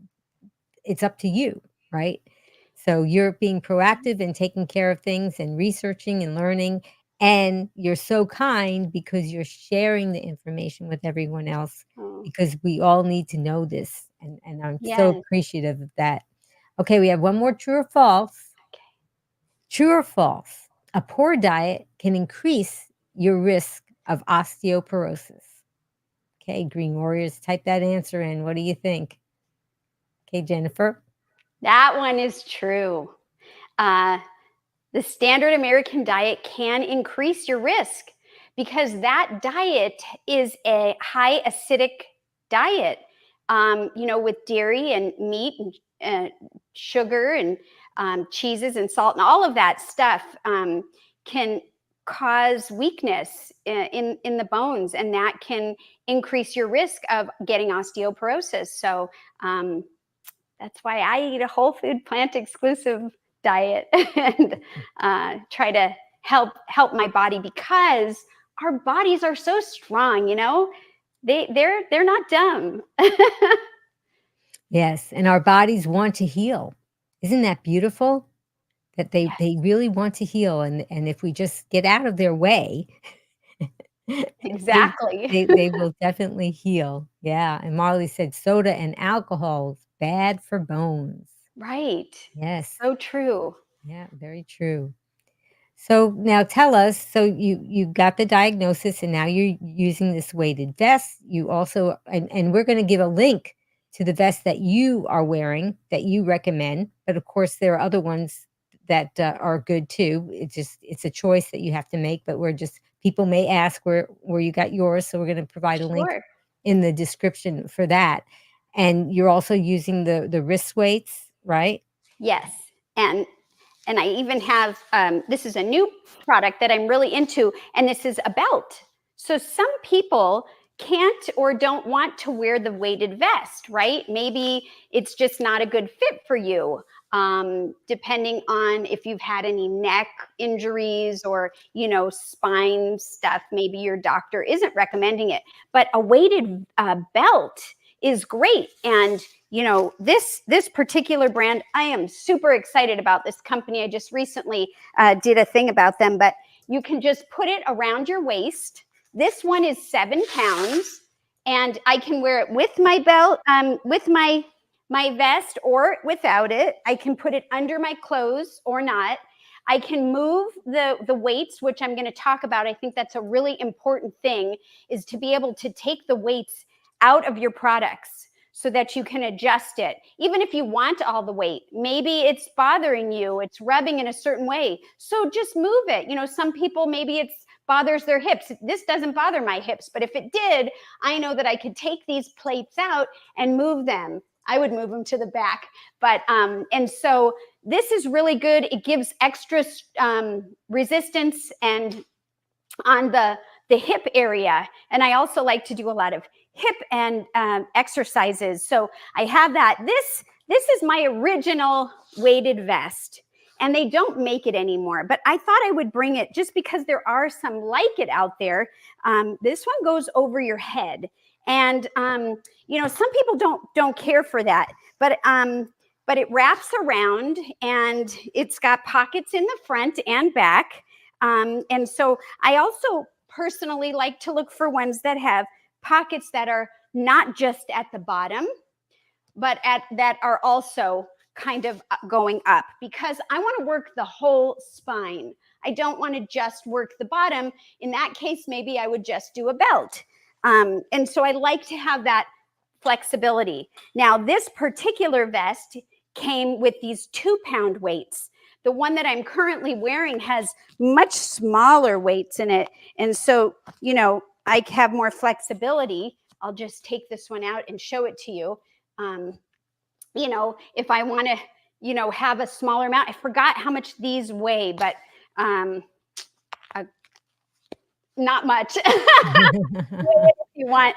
It's up to you, right? So you're being proactive and taking care of things and researching and learning, and you're so kind because you're sharing the information with everyone else, because we all need to know this. And I'm so appreciative of that. Okay, we have one more. True or false? Okay. True or false? A poor diet can increase your risk of osteoporosis. Okay, Green Warriors, type that answer in. What do you think? Okay, Jennifer. That one is true. The standard American diet can increase your risk because that diet is a high acidic diet, with dairy and meat and sugar and cheeses and salt and all of that stuff can cause weakness in the bones, and that can increase your risk of getting osteoporosis. So that's why I eat a whole food plant exclusive diet and try to help my body, because our bodies are so strong. They're not dumb. Yes, and our bodies want to heal. Isn't that beautiful? That they really want to heal, and if we just get out of their way, they Exactly. they will definitely heal. Yeah, and Marley said soda and alcohol is bad for bones. Right. Yes. So true. Yeah, very true. So now tell us, so you got the diagnosis and now you're using this weighted vest. You also, and we're going to give a link to the vest that you are wearing that you recommend. But of course, there are other ones that are good too. It's a choice that you have to make. But people may ask where you got yours, so we're going to provide a link Sure. in the description for that. And you're also using the wrist weights, right? Yes. And I even have, this is a new product that I'm really into, and this is a belt. So some people can't or don't want to wear the weighted vest, right? Maybe it's just not a good fit for you, depending on if you've had any neck injuries or, spine stuff. Maybe your doctor isn't recommending it, but a weighted belt is great. And this particular brand, I am super excited about this company. I just recently did a thing about them, but you can just put it around your waist. This one is 7 pounds, and I can wear it with my belt, with my vest, or without it. I can put it under my clothes or not. I can move the weights, which I'm going to talk about. I think that's a really important thing, is to be able to take the weights out of your products so that you can adjust it. Even if you want all the weight, maybe it's bothering you, it's rubbing in a certain way. So just move it. Some people, maybe it bothers their hips. This doesn't bother my hips, but if it did, I know that I could take these plates out and move them. I would move them to the back. But, and so this is really good. It gives extra resistance and on the hip area. And I also like to do a lot of hip and exercises. So I have that. This is my original weighted vest, and they don't make it anymore, but I thought I would bring it just because there are some like it out there. This one goes over your head, and some people don't care for that, but it wraps around, and it's got pockets in the front and back. And so I also personally like to look for ones that have pockets that are not just at the bottom, but that are also kind of going up, because I want to work the whole spine. I don't want to just work the bottom. In that case, maybe I would just do a belt. And so I like to have that flexibility. Now, this particular vest came with these 2-pound weights. The one that I'm currently wearing has much smaller weights in it. And so, I have more flexibility. I'll just take this one out and show it to you. If I want to, have a smaller amount, I forgot how much these weigh, but not much. If you want.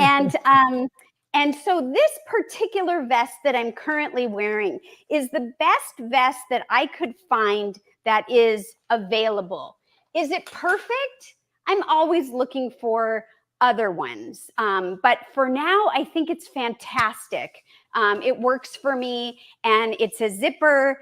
And so this particular vest that I'm currently wearing is the best vest that I could find that is available. Is it perfect? I'm always looking for other ones. But for now, I think it's fantastic. It works for me, and it's a zipper.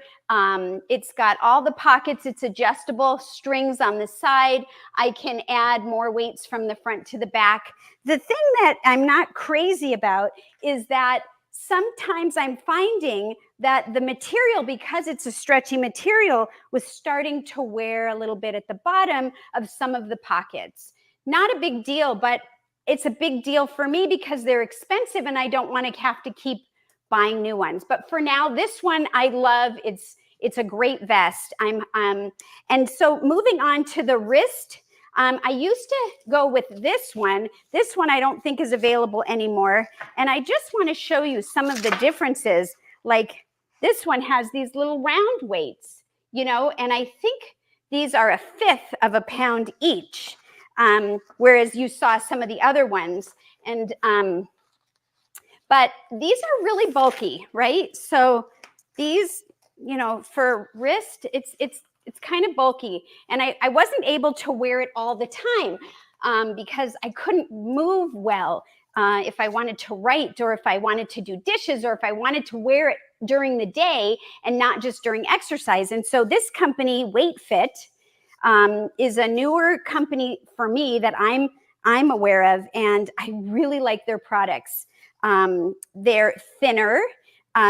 It's got all the pockets. It's adjustable, strings on the side. I can add more weights from the front to the back. The thing that I'm not crazy about is that sometimes I'm finding that the material, because it's a stretchy material, was starting to wear a little bit at the bottom of some of the pockets. Not a big deal, but it's a big deal for me because they're expensive and I don't want to have to keep buying new ones. But for now, this one I love. It's a great vest. And so moving on to the wrist, I used to go with this one. This one I don't think is available anymore. And I just want to show you some of the differences. Like this one has these little round weights, you know, and I think these are 1/5 of a pound each. Whereas you saw some of the other ones. And but these are really bulky, right? So these, you know, for wrist, it's kind of bulky. And I wasn't able to wear it all the time because I couldn't move well if I wanted to write, or if I wanted to do dishes, or if I wanted to wear it during the day and not just during exercise. And so this company, Weight Fit, is a newer company for me that I'm aware of, and I really like their products. They're thinner,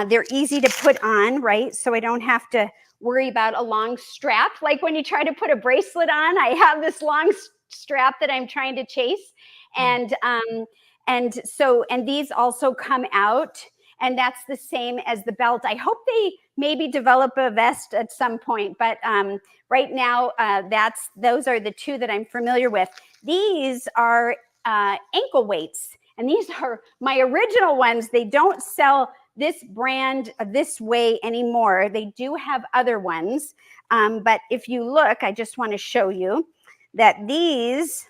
they're easy to put on, right? So I don't have to worry about a long strap. Like when you try to put a bracelet on, I have this long strap that I'm trying to chase. And these also come out, and that's the same as the belt. I hope they maybe develop a vest at some point, but right now, those are the two that I'm familiar with. These are ankle weights, and these are my original ones. They don't sell this brand this way anymore. They do have other ones, but if you look, I just want to show you that these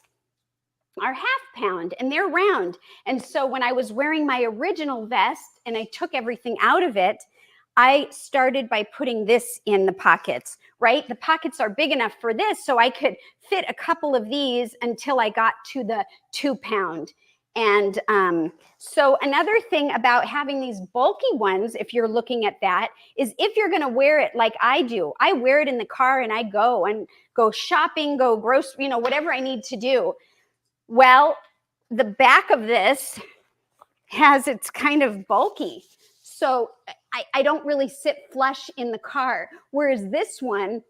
are 1/2 pound and they're round. And so when I was wearing my original vest and I took everything out of it, I started by putting this in the pockets, right? The pockets are big enough for this, so I could fit a couple of these until I got to the 2 pound. And so another thing about having these bulky ones, if you're looking at that, is if you're going to wear it like I do, I wear it in the car and I go shopping, go grocery, you know, whatever I need to do. Well, the back of this it's kind of bulky. So I don't really sit flush in the car. Whereas this one,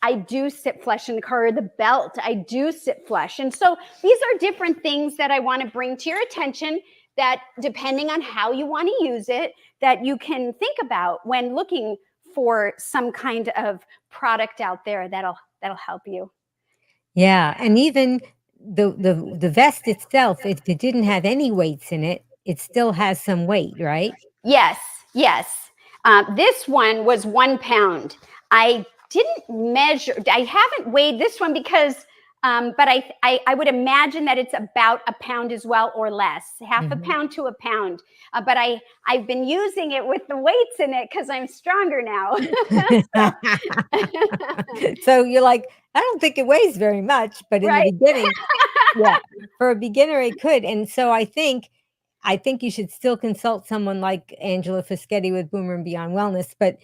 I do sit flush in the car. Or the belt, I do sit flush. And so these are different things that I want to bring to your attention, that depending on how you want to use it, that you can think about when looking for some kind of product out there that'll help you. Yeah. And even the vest itself, if it didn't have any weights in it, it still has some weight, right? Yes, yes. This one was 1 pound. I didn't measure. I haven't weighed this one because, but I would imagine that it's about a pound as well, or less, 1/2 a pound to a pound. But I've been using it with the weights in it because I'm stronger now. So you're like, I don't think it weighs very much, but in Right? the beginning, yeah, for a beginner it could. And so I think you should still consult someone like Angela Fischetti with Boomer and Beyond Wellness. But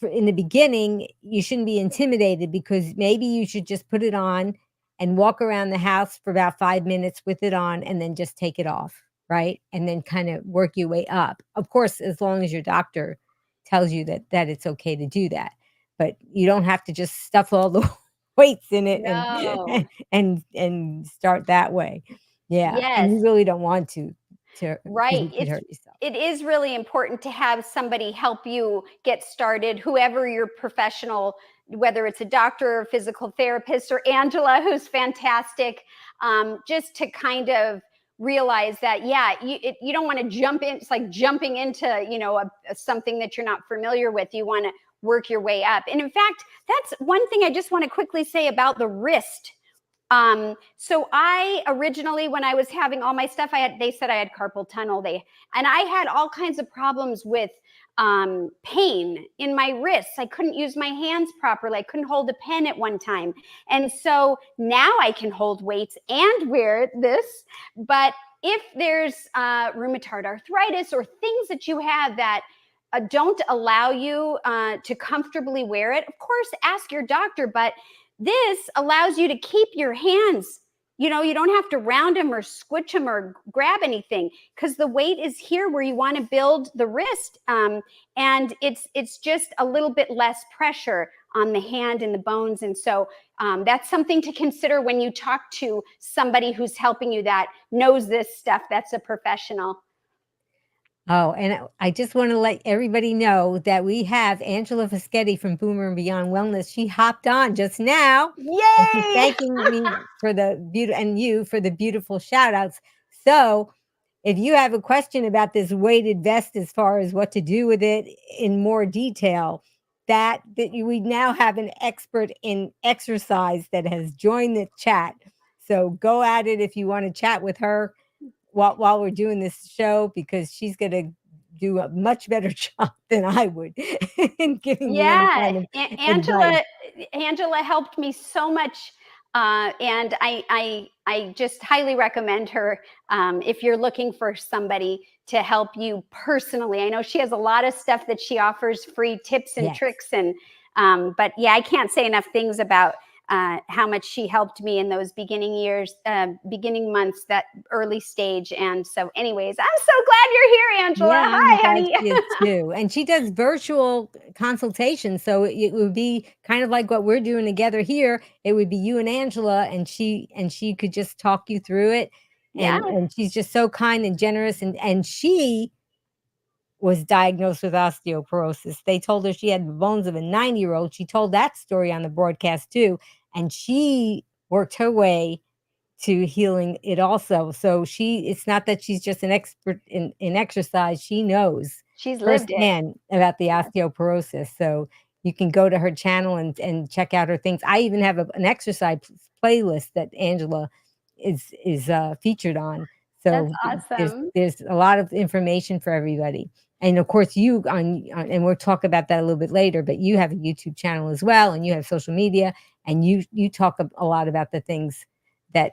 in the beginning, you shouldn't be intimidated, because maybe you should just put it on and walk around the house for about 5 minutes with it on, and then just take it off, right? And then kind of work your way up. Of course, as long as your doctor tells you that it's okay to do that. But you don't have to just stuff all the weights in it No. and start that way. Yeah. And Yes. you really don't want to Right. you could hurt yourself. It is really important to have somebody help you get started, whoever your professional, whether it's a doctor or physical therapist, or Angela, who's fantastic, just to kind of realize that, yeah, you don't want to jump in. It's like jumping into, you know, something that you're not familiar with. You want to work your way up. And in fact, that's one thing I just want to quickly say about the wrist. So I originally, when I was having all my stuff, they said I had carpal tunnel. And I had all kinds of problems with pain in my wrists. I couldn't use my hands properly. I couldn't hold a pen at one time. And so now I can hold weights and wear this. But if there's rheumatoid arthritis or things that you have that don't allow you to comfortably wear it, of course, ask your doctor. But this allows you to keep your hands, you know, you don't have to round them or squitch them or grab anything, because the weight is here where you want to build the wrist. And it's just a little bit less pressure on the hand and the bones. And so that's something to consider when you talk to somebody who's helping you that knows this stuff, that's a professional. Oh, and I just want to let everybody know that we have Angela Fischetti from Boomer and Beyond Wellness. She hopped on just now. And she's Yay! thanking me for the and you for the beautiful shout outs. So if you have a question about this weighted vest as far as what to do with it in more detail, we now have an expert in exercise that has joined the chat. So go at it if you want to chat with her while we're doing this show, because she's going to do a much better job than I would in giving you any kind of advice. Angela helped me so much. And I just highly recommend her if you're looking for somebody to help you personally. I know she has a lot of stuff that she offers, free tips and Yes. tricks. And but yeah, I can't say enough things about how much she helped me in those beginning years, beginning months, that early stage. And so anyways, I'm so glad you're here, Angela. Yeah, Hi, I'm glad honey. she is too. And she does virtual consultations. So it would be kind of like what we're doing together here. It would be you and Angela, and she could just talk you through it. Yeah. And she's just so kind and generous. And she was diagnosed with osteoporosis. They told her she had the bones of a 90-year-old. She told that story on the broadcast too. And she worked her way to healing it also. So it's not that she's just an expert in exercise. She knows She's lived it. firsthand about the osteoporosis. So you can go to her channel and check out her things. I even have an exercise playlist that Angela is featured on. So That's awesome. there's a lot of information for everybody. And of course, you and we'll talk about that a little bit later, but you have a YouTube channel as well, and you have social media, and you talk a lot about the things that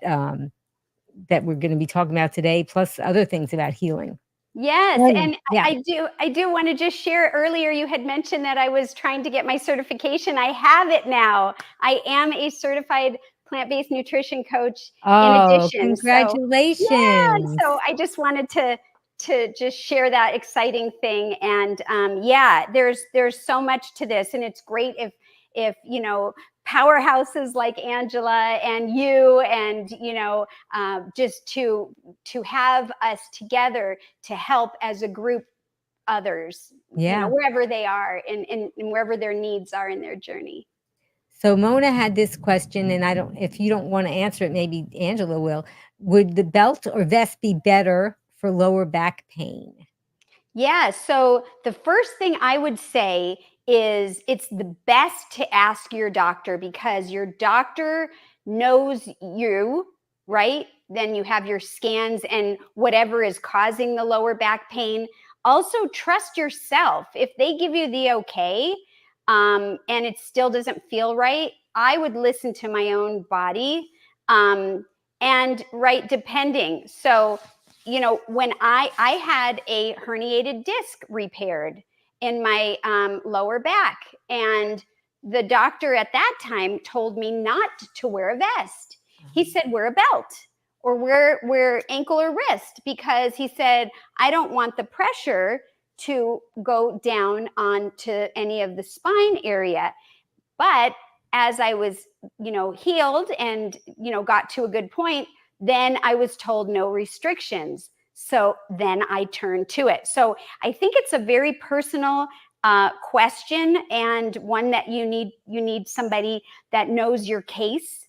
we're going to be talking about today, plus other things about healing. Yes, and Yeah. I do want to just share. Earlier you had mentioned that I was trying to get my certification. I have it now. I am a certified plant-based nutrition coach in addition. Congratulations. So I just wanted to just share that exciting thing. And yeah, there's so much to this, and it's great if you know, powerhouses like Angela and you, and you know, just to have us together to help as a group others, you know, wherever they are and wherever their needs are in their journey. So Mona had this question, and if you don't want to answer it, maybe Angela will. Would the belt or vest be better for lower back pain? Yeah. So the first thing I would say is it's the best to ask your doctor, because your doctor knows you, right? Then you have your scans and whatever is causing the lower back pain. Also, trust yourself. If they give you the okay, and it still doesn't feel right, I would listen to my own body. And right, depending. So you know, when I had a herniated disc repaired in my lower back, and the doctor at that time told me not to wear a vest. He said, wear a belt or wear ankle or wrist, because he said, I don't want the pressure to go down onto any of the spine area. But as I was, you know, healed and, you know, got to a good point, then I was told no restrictions. So then I turned to it. So I think it's a very personal question, and one that you need somebody that knows your case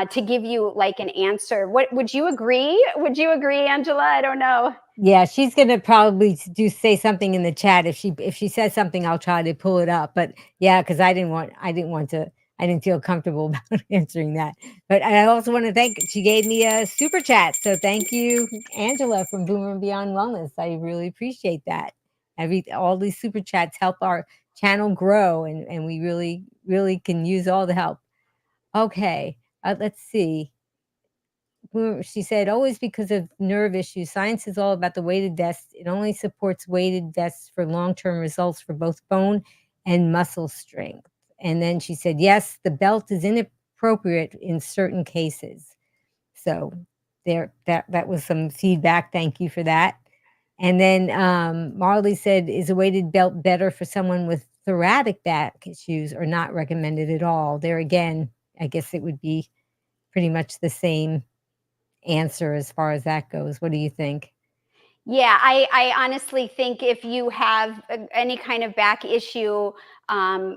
to give you like an answer. What would you agree? Would you agree, Angela? I don't know. Yeah, she's gonna probably say something in the chat. If she says something, I'll try to pull it up. But yeah, because I didn't feel comfortable about answering that. But I also want to thank, she gave me a super chat. So thank you, Angela from Boomer and Beyond Wellness. I really appreciate that. All these super chats help our channel grow, and we really, really can use all the help. Okay, let's see. She said, always because of nerve issues. Science is all about the weighted vest. It only supports weighted vests for long-term results for both bone and muscle strength. And then she said, yes, the belt is inappropriate in certain cases. So that was some feedback. Thank you for that. And then Marley said, is a weighted belt better for someone with thoracic back issues are not recommended at all. There again, I guess it would be pretty much the same answer as far as that goes. What do you think? Yeah, I honestly think if you have any kind of back issue,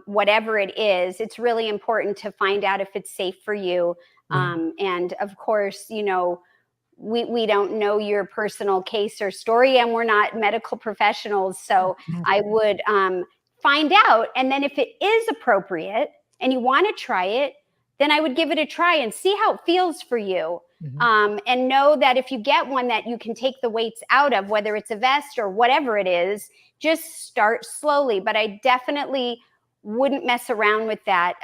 whatever it is, it's really important to find out if it's safe for you. Yeah. And of course, we don't know your personal case or story, and we're not medical professionals. So I would find out. And then if it is appropriate and you want to try it, then I would give it a try and see how it feels for you. And know that if you get one that you can take the weights out of, whether it's a vest or whatever it is, just start slowly. But I definitely wouldn't mess around with that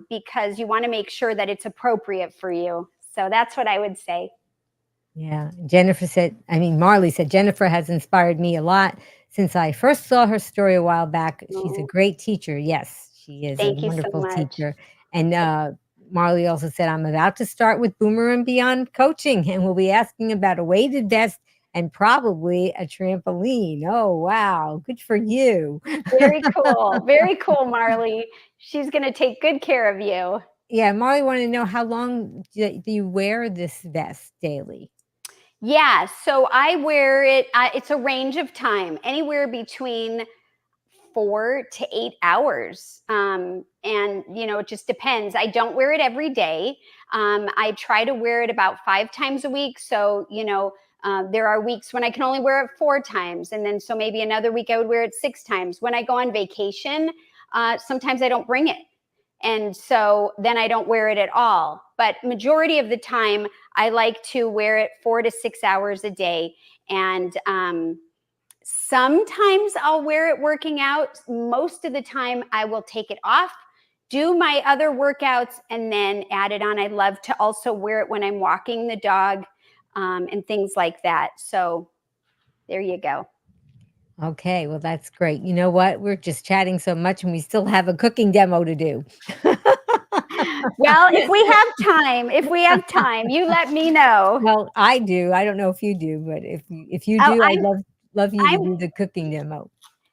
because you want to make sure that it's appropriate for you. So that's what I would say. Yeah. Marley said, Jennifer has inspired me a lot since I first saw her story a while back. She's a great teacher. Yes, she is a Thank you so wonderful much. teacher. And Marley also said, I'm about to start with Boomer and Beyond coaching, and we'll be asking about a weighted vest and probably a trampoline. Oh, wow. Good for you. Very cool. Very cool, Marley. She's going to take good care of you. Yeah. Marley wanted to know, how long do you wear this vest daily? Yeah. So I wear it. It's a range of time, anywhere between 4 to 8 hours. And, it just depends. I don't wear it every day. I try to wear it about 5 times a week. So, there are weeks when I can only wear it 4 times. And then, so maybe another week I would wear it 6 times. When I go on vacation, sometimes I don't bring it. And so then I don't wear it at all. But majority of the time, I like to wear it 4 to 6 hours a day. And, sometimes I'll wear it working out. Most of the time I will take it off, do my other workouts, and then add it on. I love to also wear it when I'm walking the dog and things like that. So there you go. Okay, well, that's great. You know what? We're just chatting so much and we still have a cooking demo to do. Well, if we have time, you let me know. Well, I do. I don't know if you do, but if you Oh, do, I'd love you to I'm do the cooking demo.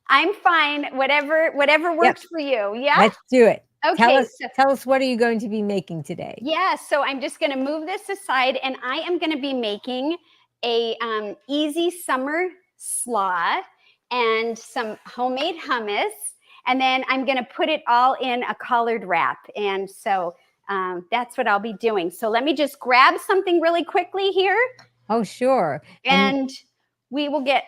I'm fine. Whatever works for you. Yeah. Let's do it. Okay. Tell us what are you going to be making today? Yeah. So I'm just going to move this aside, and I am going to be making a easy summer slaw and some homemade hummus. And then I'm going to put it all in a colored wrap. And so that's what I'll be doing. So let me just grab something really quickly here. Oh, sure. And we will get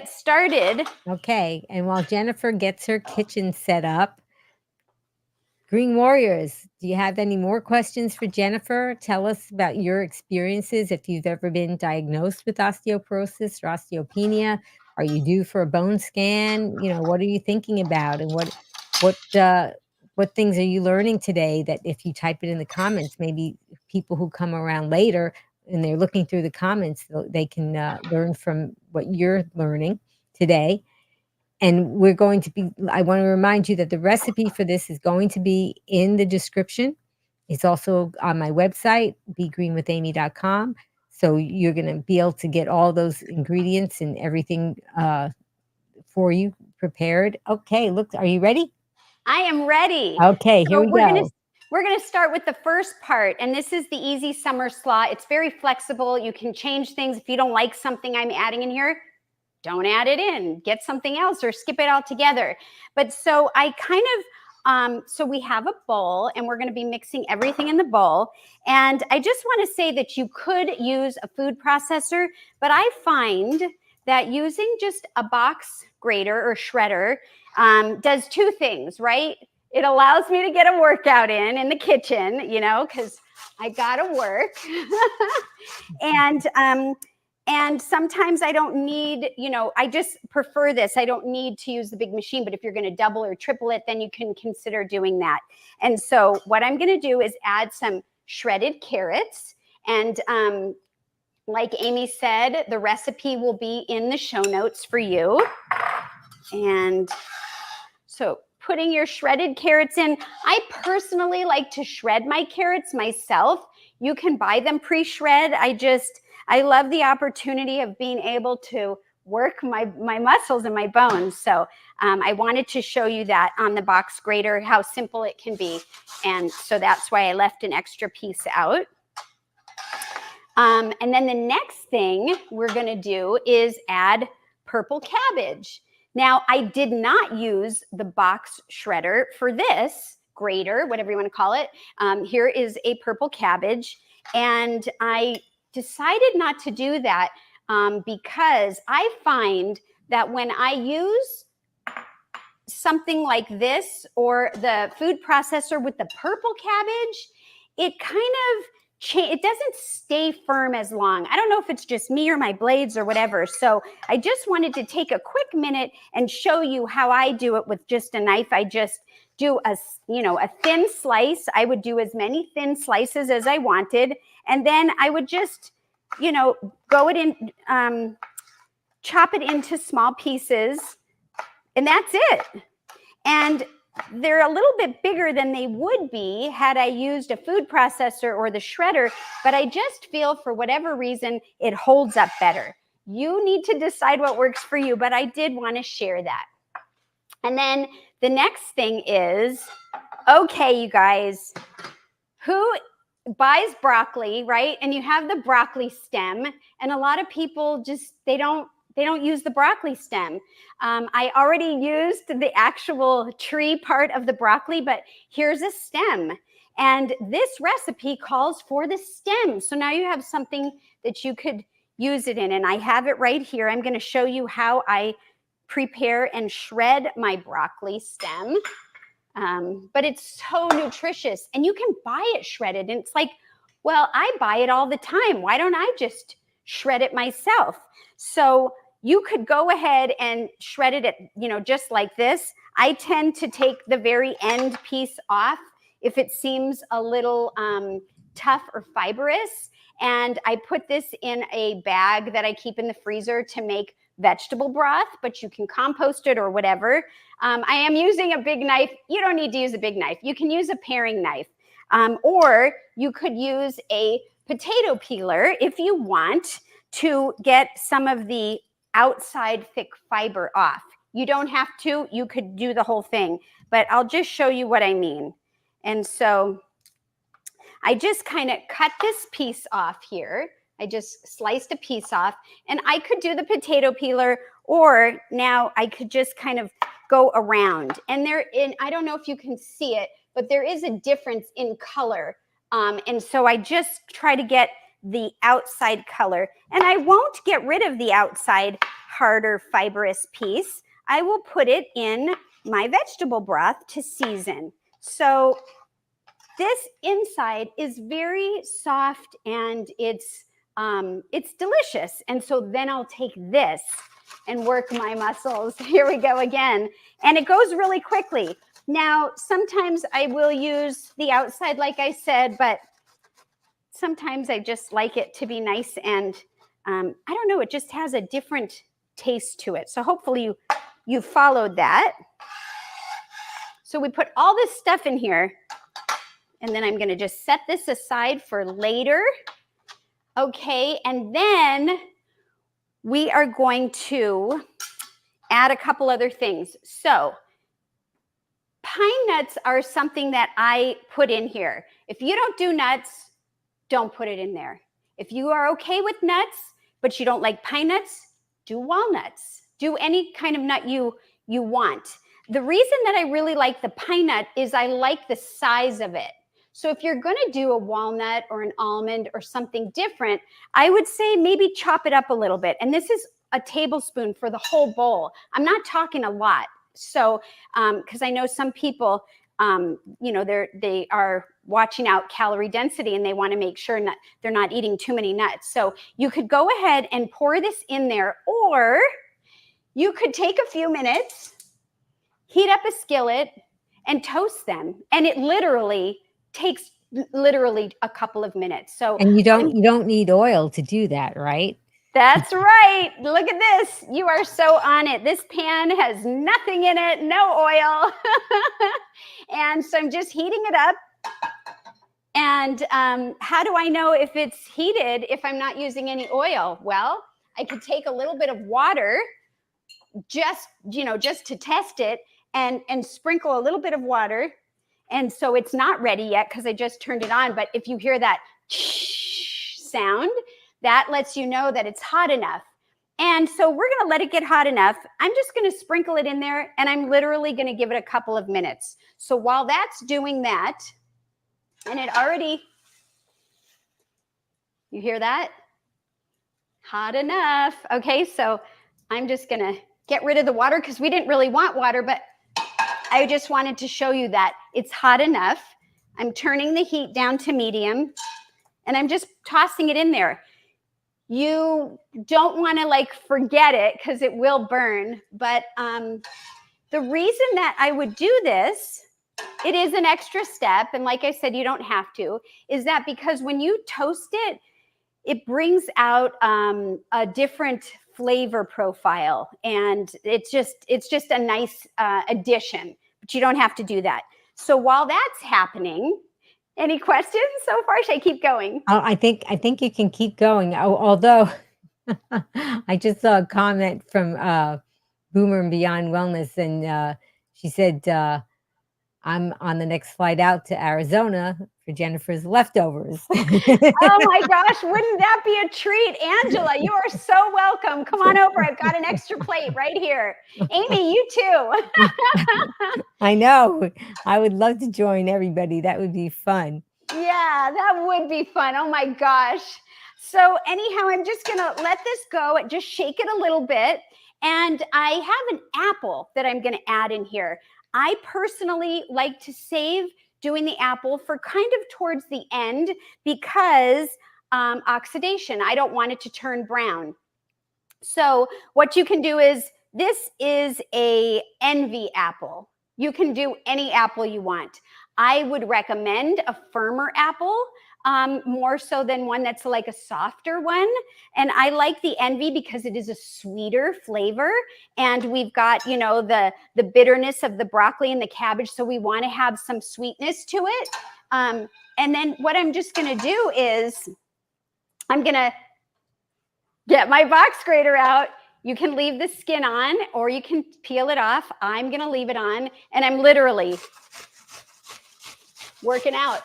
started. Okay. And while Jennifer gets her kitchen set up, Green Warriors, do you have any more questions for Jennifer? Tell us about your experiences. If you've ever been diagnosed with osteoporosis or osteopenia, are you due for a bone scan? What are you thinking about? And what things are you learning today that if you type it in the comments, maybe people who come around later and they're looking through the comments, they can learn from what you're learning today. And I want to remind you that the recipe for this is going to be in the description. It's also on my website, begreenwithamy.com. So you're going to be able to get all those ingredients and everything for you prepared. Okay, look, are you ready? I am ready. Okay, here we go. We're going to start with the first part, and this is the easy summer slaw. It's very flexible. You can change things. If you don't like something I'm adding in here, don't add it in, get something else or skip it altogether. But so I kind of, so we have a bowl and we're going to be mixing everything in the bowl. And I just want to say that you could use a food processor, but I find that using just a box grater or shredder does 2 things, right? It allows me to get a workout in the kitchen, because I got to work. And sometimes I don't need, I just prefer this. I don't need to use the big machine, but if you're going to double or triple it, then you can consider doing that. And so what I'm going to do is add some shredded carrots. And like Amy said, the recipe will be in the show notes for you. And so putting your shredded carrots in, I personally like to shred my carrots myself. You can buy them pre-shred. I love the opportunity of being able to work my muscles and my bones. So I wanted to show you that on the box grater, how simple it can be. And so that's why I left an extra piece out. And then the next thing we're going to do is add purple cabbage. Now, I did not use the box shredder for this grater, whatever you want to call it. Here is a purple cabbage, and I decided not to do that because I find that when I use something like this or the food processor with the purple cabbage, it kind of it doesn't stay firm as long. I don't know if it's just me or my blades or whatever. So I just wanted to take a quick minute and show you how I do it with just a knife. I just do a thin slice. I would do as many thin slices as I wanted. And then I would just, go it in, chop it into small pieces, and that's it. And they're a little bit bigger than they would be had I used a food processor or the shredder, but I just feel for whatever reason, it holds up better. You need to decide what works for you, but I did want to share that. And then the next thing is, okay, you guys, who buys broccoli, right? And you have the broccoli stem, and a lot of people just, they don't use the broccoli stem. I already used the actual tree part of the broccoli, but here's a stem. And this recipe calls for the stem. So now you have something that you could use it in. And I have it right here. I'm going to show you how I prepare and shred my broccoli stem. But it's so nutritious. And you can buy it shredded. And it's like, well, I buy it all the time. Why don't I just shred it myself? So you could go ahead and shred it at, just like this. I tend to take the very end piece off if it seems a little tough or fibrous. And I put this in a bag that I keep in the freezer to make vegetable broth, but you can compost it or whatever. I am using a big knife. You don't need to use a big knife. You can use a paring knife. Or you could use a potato peeler if you want to get some of the outside thick fiber off. You don't have to. You could do the whole thing, but I'll just show you what I mean. And so I just kind of cut this piece off here. I just sliced a piece off, and I could do the potato peeler, or now I could just kind of go around. And I don't know if you can see it, but there is a difference in color. And so I just try to get the outside color, and I won't get rid of the outside harder fibrous piece. I will put it in my vegetable broth to season. So this inside is very soft, and it's delicious. And so then I'll take this and work my muscles. Here we go again. And it goes really quickly. Now, sometimes I will use the outside, like I said, but sometimes I just like it to be nice, and I don't know, it just has a different taste to it. So hopefully you followed that. So we put all this stuff in here, and then I'm going to just set this aside for later. Okay, and then we are going to add a couple other things. So pine nuts are something that I put in here. If you don't do nuts, don't put it in there. If you are okay with nuts, but you don't like pine nuts, do walnuts. Do any kind of nut you want. The reason that I really like the pine nut is I like the size of it. So if you're going to do a walnut or an almond or something different, I would say maybe chop it up a little bit. And this is a tablespoon for the whole bowl. I'm not talking a lot. So, because I know some people, they are watching out calorie density, and they want to make sure they're not eating too many nuts. So you could go ahead and pour this in there, or you could take a few minutes, heat up a skillet, and toast them. And it literally takes a couple of minutes. So, and you don't need oil to do that, right? That's right. Look at this. You are so on it. This pan has nothing in it, no oil. And so I'm just heating it up. And how do I know if it's heated if I'm not using any oil? Well, I could take a little bit of water, just to test it, and sprinkle a little bit of water. And so it's not ready yet because I just turned it on. But if you hear that sound, that lets you know that it's hot enough. And so we're going to let it get hot enough. I'm just going to sprinkle it in there, and I'm literally going to give it a couple of minutes. So while that's doing that, and it already, you hear that? Hot enough. Okay, so I'm just going to get rid of the water because we didn't really want water, but I just wanted to show you that it's hot enough. I'm turning the heat down to medium, and I'm just tossing it in there. You don't want to like forget it because it will burn. But the reason that I would do this, it is an extra step. And like I said, you don't have to, is that because when you toast it, it brings out a different flavor profile. And it's just a nice addition, but you don't have to do that. So while that's happening, any questions so far? Should I keep going? Oh, I think you can keep going. Although I just saw a comment from Boomer and Beyond Wellness, and she said, "I'm on the next flight out to Arizona for Jennifer's leftovers." Oh my gosh, wouldn't that be a treat? Angela, you are so welcome. Come on over. I've got an extra plate right here. Amy, you too. I know. I would love to join everybody. That would be fun. Yeah, that would be fun. Oh my gosh. So anyhow, I'm just going to let this go and just shake it a little bit. And I have an apple that I'm going to add in here. I personally like to save doing the apple for kind of towards the end because oxidation. I don't want it to turn brown. So what you can do is, this is a envy apple. You can do any apple you want. I would recommend a firmer apple, more so than one that's like a softer one. And I like the envy because it is a sweeter flavor. And we've got, the bitterness of the broccoli and the cabbage. So we want to have some sweetness to it. And then what I'm just going to do is I'm going to get my box grater out. You can leave the skin on or you can peel it off. I'm going to leave it on, and I'm literally working out.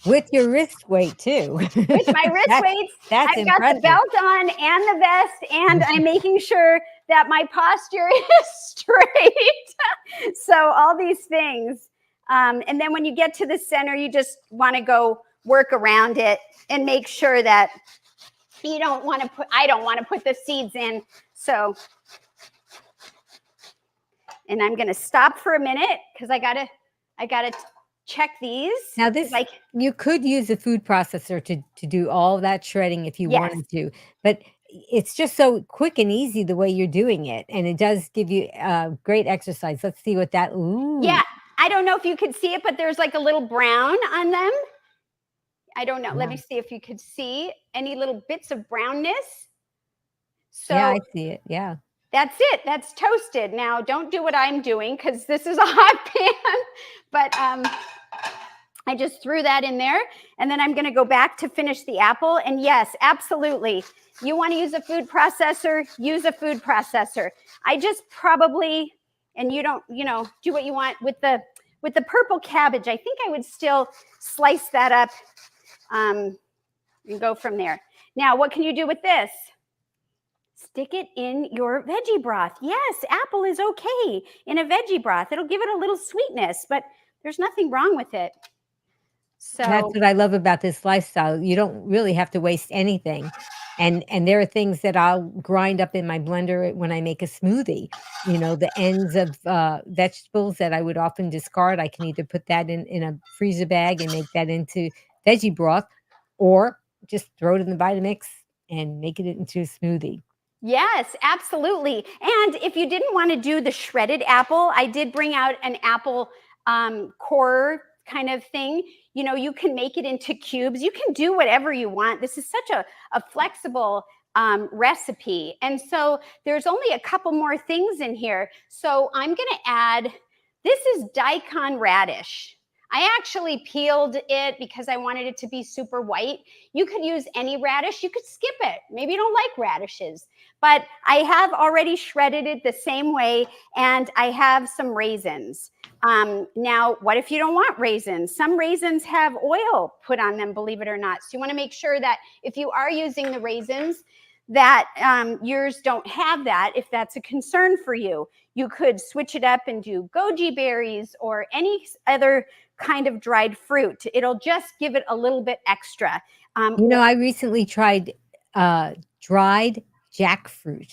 With your wrist weight too. With my wrist weights. That's I've impressive. got the belt on and the vest, and I'm making sure that my posture is straight. So all these things. And then when you get to the center, you just want to go work around it and make sure that I don't want to put the seeds in. So, and I'm going to stop for a minute because I gotta check these. Now this, you could use a food processor to do all that shredding if you wanted to, but it's just so quick and easy the way you're doing it. And it does give you great exercise. Let's see what that, ooh. Yeah. I don't know if you could see it, but there's like a little brown on them. I don't know. Yeah. Let me see if you could see any little bits of brownness. So yeah, I see it. Yeah. That's it. That's toasted. Now, don't do what I'm doing because this is a hot pan. But I just threw that in there. And then I'm going to go back to finish the apple. And yes, absolutely. You want to use a food processor, use a food processor. I just probably, and you don't, do what you want with the purple cabbage. I think I would still slice that up and go from there. Now, what can you do with this? Stick it in your veggie broth. Yes, apple is okay in a veggie broth. It'll give it a little sweetness, but there's nothing wrong with it. So that's what I love about this lifestyle. You don't really have to waste anything. And there are things that I'll grind up in my blender when I make a smoothie. The ends of vegetables that I would often discard, I can either put that in a freezer bag and make that into veggie broth, or just throw it in the Vitamix and make it into a smoothie. Yes, absolutely. And if you didn't want to do the shredded apple, I did bring out an apple core kind of thing. You can make it into cubes. You can do whatever you want. This is such a flexible recipe. And so there's only a couple more things in here. So I'm going to add, this is daikon radish. I actually peeled it because I wanted it to be super white. You could use any radish. You could skip it. Maybe you don't like radishes, but I have already shredded it the same way, and I have some raisins. Now, what if you don't want raisins? Some raisins have oil put on them, believe it or not. So you want to make sure that if you are using the raisins, that yours don't have that. If that's a concern for you, you could switch it up and do goji berries or any other kind of dried fruit. It'll just give it a little bit extra. I recently tried dried jackfruit.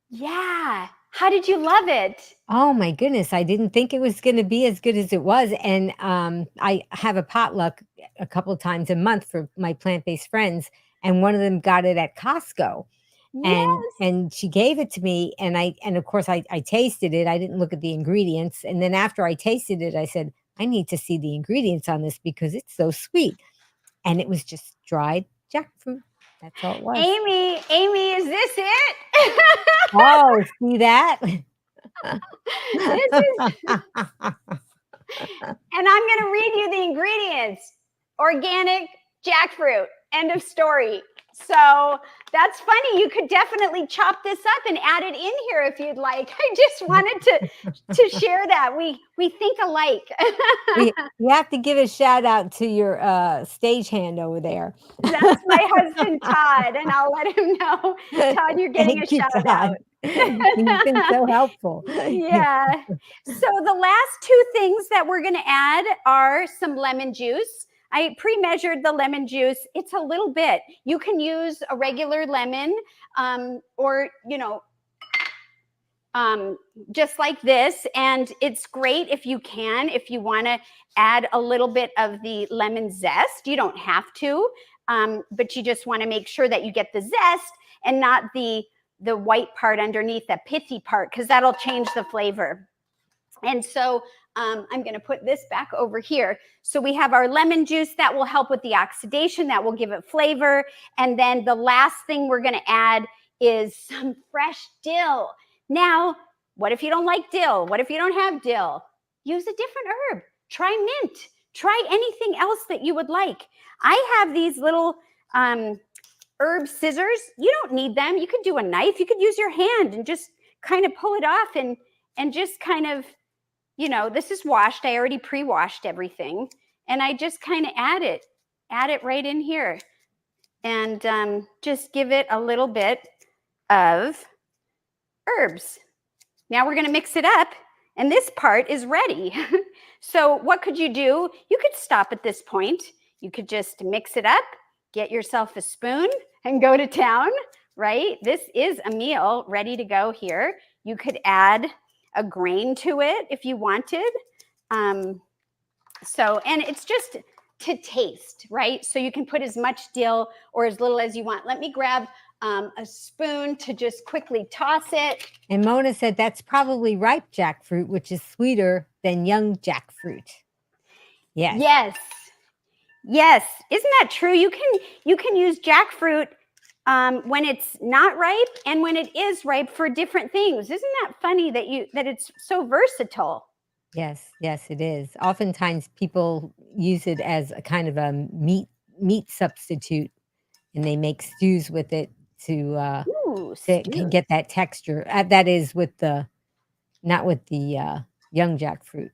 Yeah. How did you love it? Oh my goodness. I didn't think it was going to be as good as it was. And I have a potluck a couple of times a month for my plant-based friends. And one of them got it at Costco. Yes. And she gave it to me. And of course I tasted it. I didn't look at the ingredients. And then after I tasted it, I said, I need to see the ingredients on this because it's so sweet. And it was just dried jackfruit. That's all it was. Amy, is this it? Oh, see that? This is, and I'm going to read you the ingredients. Organic jackfruit. End of story. So that's funny. You could definitely chop this up and add it in here if you'd like. I just wanted to share that. We think alike. You have to give a shout out to your stagehand over there. That's my husband, Todd, and I'll let him know. Todd, you're getting Thank a you, shout Todd. out. You've been so helpful. Yeah. So the last two things that we're going to add are some lemon juice. I pre-measured the lemon juice. It's a little bit. You can use a regular lemon or, just like this. And it's great if you want to add a little bit of the lemon zest. You don't have to, but you just want to make sure that you get the zest and not the white part underneath, that pithy part, because that'll change the flavor. And so I'm going to put this back over here. So we have our lemon juice that will help with the oxidation, that will give it flavor. And then the last thing we're going to add is some fresh dill. Now, what if you don't like dill? What if you don't have dill? Use a different herb. Try mint. Try anything else that you would like. I have these little herb scissors. You don't need them. You could do a knife. You could use your hand and just kind of pull it off and just kind of, this is washed. I already pre-washed everything. And I just kind of add it right in here. And just give it a little bit of herbs. Now we're going to mix it up. And this part is ready. So what could you do? You could stop at this point. You could just mix it up, get yourself a spoon, and go to town, right? This is a meal ready to go here. You could add a grain to it if you wanted. And it's just to taste, right? So you can put as much dill or as little as you want. Let me grab a spoon to just quickly toss it. And Mona said that's probably ripe jackfruit, which is sweeter than young jackfruit. Yes. Yes. Isn't that true? You can use jackfruit when it's not ripe and when it is ripe for different things. Isn't that funny that it's so versatile? Yes, it is. Oftentimes people use it as a kind of a meat substitute, and they make stews with it to get that texture. That is not with the young jackfruit.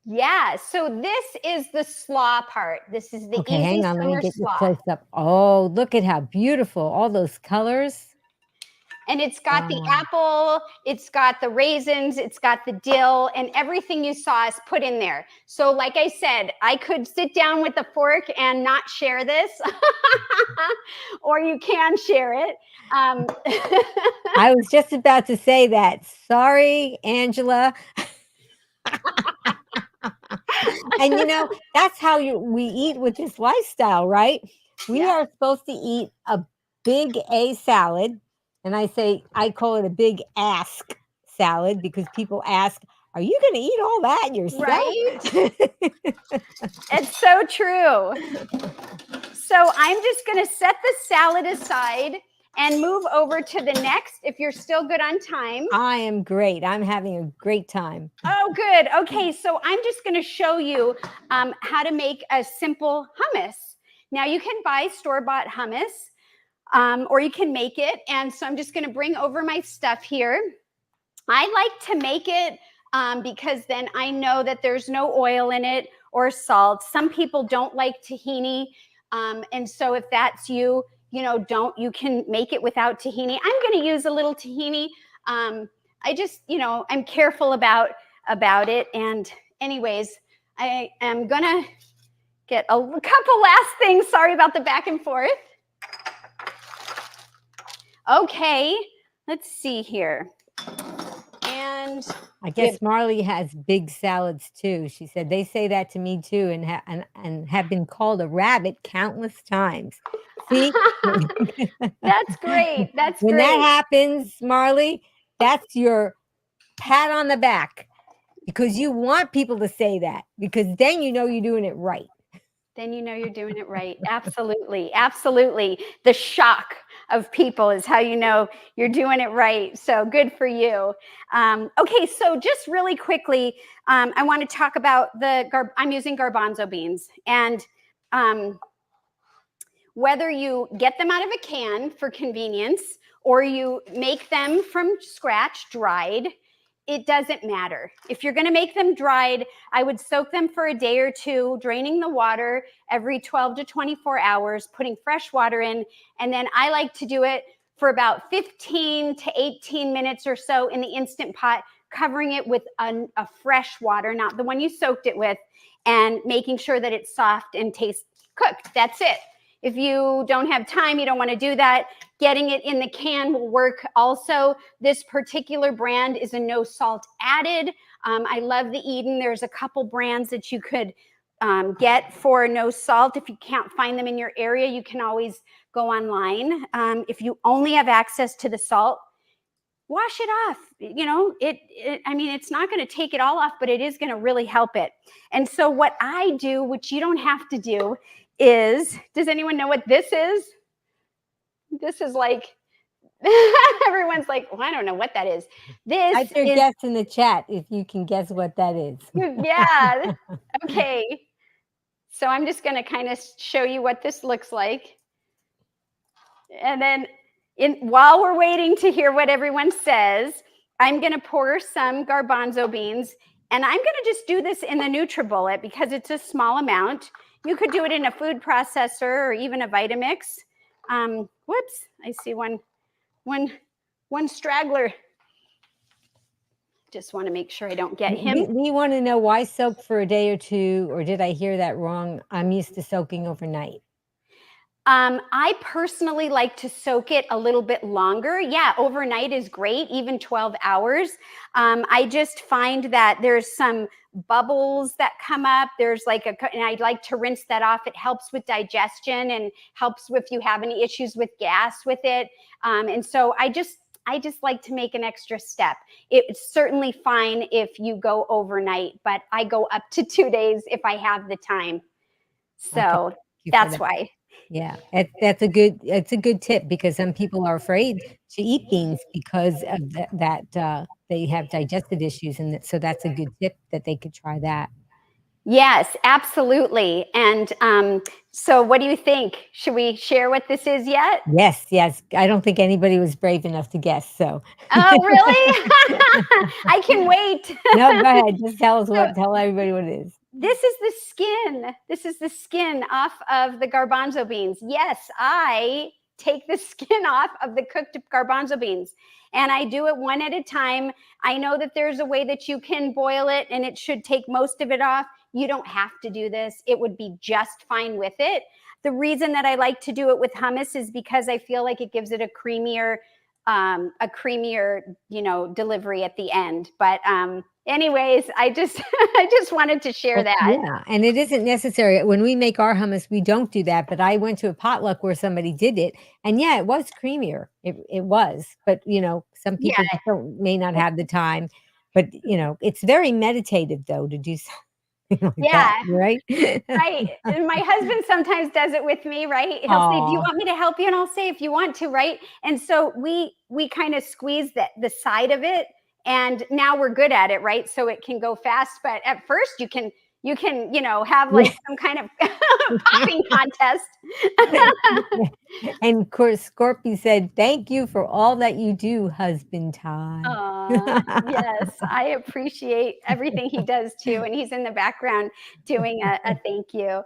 Yeah, so this is the slaw part. This is the okay, easy hang on, let me get slaw. you close up. Oh, look at how beautiful, all those colors. And it's got the apple, it's got the raisins, it's got the dill, and everything you saw is put in there. So like I said, I could sit down with a fork and not share this, or you can share it. I was just about to say that. Sorry, Angela. And that's how we eat with this lifestyle, right? We are supposed to eat a big A salad. And I call it a big ask salad because people ask, are you going to eat all that yourself? Right. It's so true. So I'm just going to set the salad aside. and move over to the next if you're still good on time. I am great. I'm having a great time. Oh, good. Okay, so I'm just going to show you how to make a simple hummus. Now, you can buy store-bought hummus, or you can make it. And so I'm just going to bring over my stuff here. I like to make it because then I know that there's no oil in it or salt. Some people don't like tahini. And so if that's you, you can make it without tahini. I'm going to use a little tahini. I just, I'm careful about it. And anyways, I am going to get a couple last things. Sorry about the back and forth. Okay, let's see here. And I guess Marley has big salads too. She said they say that to me too, and have been called a rabbit countless times. See, that's great. That's when great. that happens, Marley, that's your pat on the back, because you want people to say that, because then you know you're doing it right. Then you know you're doing it right. Absolutely. Absolutely. The shock of people is how you know you're doing it right. So good for you. Okay, so just really quickly, I want to talk about I'm using garbanzo beans. And whether you get them out of a can for convenience or you make them from scratch dried, it doesn't matter. If you're going to make them dried, I would soak them for a day or two, draining the water every 12 to 24 hours, putting fresh water in. And then I like to do it for about 15 to 18 minutes or so in the Instant Pot, covering it with a fresh water, not the one you soaked it with, and making sure that it's soft and tastes cooked. That's it. If you don't have time, you don't want to do that, getting it in the can will work also. This particular brand is a no salt added. I love the Eden. There's a couple brands that you could get for no salt. If you can't find them in your area, you can always go online. If you only have access to the salt, wash it off. I mean, it's not going to take it all off, but it is going to really help it. And so what I do, which you don't have to do, is, does anyone know what this is? This is like, everyone's like, well, I don't know what that is. This I should guess in the chat if you can guess what that is. Yeah. Okay. So I'm just going to kind of show you what this looks like. And then while we're waiting to hear what everyone says, I'm going to pour some garbanzo beans, and I'm going to just do this in the NutriBullet because it's a small amount. You could do it in a food processor or even a Vitamix. Whoops, I see one straggler. Just want to make sure I don't get him. We want to know why soak for a day or two, or did I hear that wrong? I'm used to soaking overnight. I personally like to soak it a little bit longer. Yeah, overnight is great, even 12 hours. I just find that there's some bubbles that come up. And I'd like to rinse that off. It helps with digestion and helps if you have any issues with gas with it. And so I just like to make an extra step. It's certainly fine if you go overnight, but I go up to 2 days if I have the time. So that's why. Yeah, it's a good tip, because some people are afraid to eat beans because of that they have digestive issues, and so that's a good tip that they could try that. Yes, absolutely. And so what do you think? Should we share what this is yet? Yes. I don't think anybody was brave enough to guess. So. Oh, really? I can wait. No, go ahead. Just tell everybody what it is. This is the skin. This is the skin off of the garbanzo beans. Yes, I take the skin off of the cooked garbanzo beans, and I do it one at a time. I know that there's a way that you can boil it and it should take most of it off. You don't have to do this. It would be just fine with it. The reason that I like to do it with hummus is because I feel like it gives it a creamier, delivery at the end. But anyways, I just wanted to share that. Yeah, and it isn't necessary. When we make our hummus, we don't do that. But I went to a potluck where somebody did it, and yeah, it was creamier. It was, but some people may not have the time. But it's very meditative though to do like Yeah. that, right? Right. And my husband sometimes does it with me, right? He'll say, "Do you Oh, want me to help you?" And I'll say, "If you want to," right? And so we kind of squeeze the side of it, and now we're good at it, right? So it can go fast. But at first, you know, have yeah. like some kind of popping contest. And of course, Scorpy said, "Thank you for all that you do, husband Todd." Yes, I appreciate everything he does too, and he's in the background doing a thank you.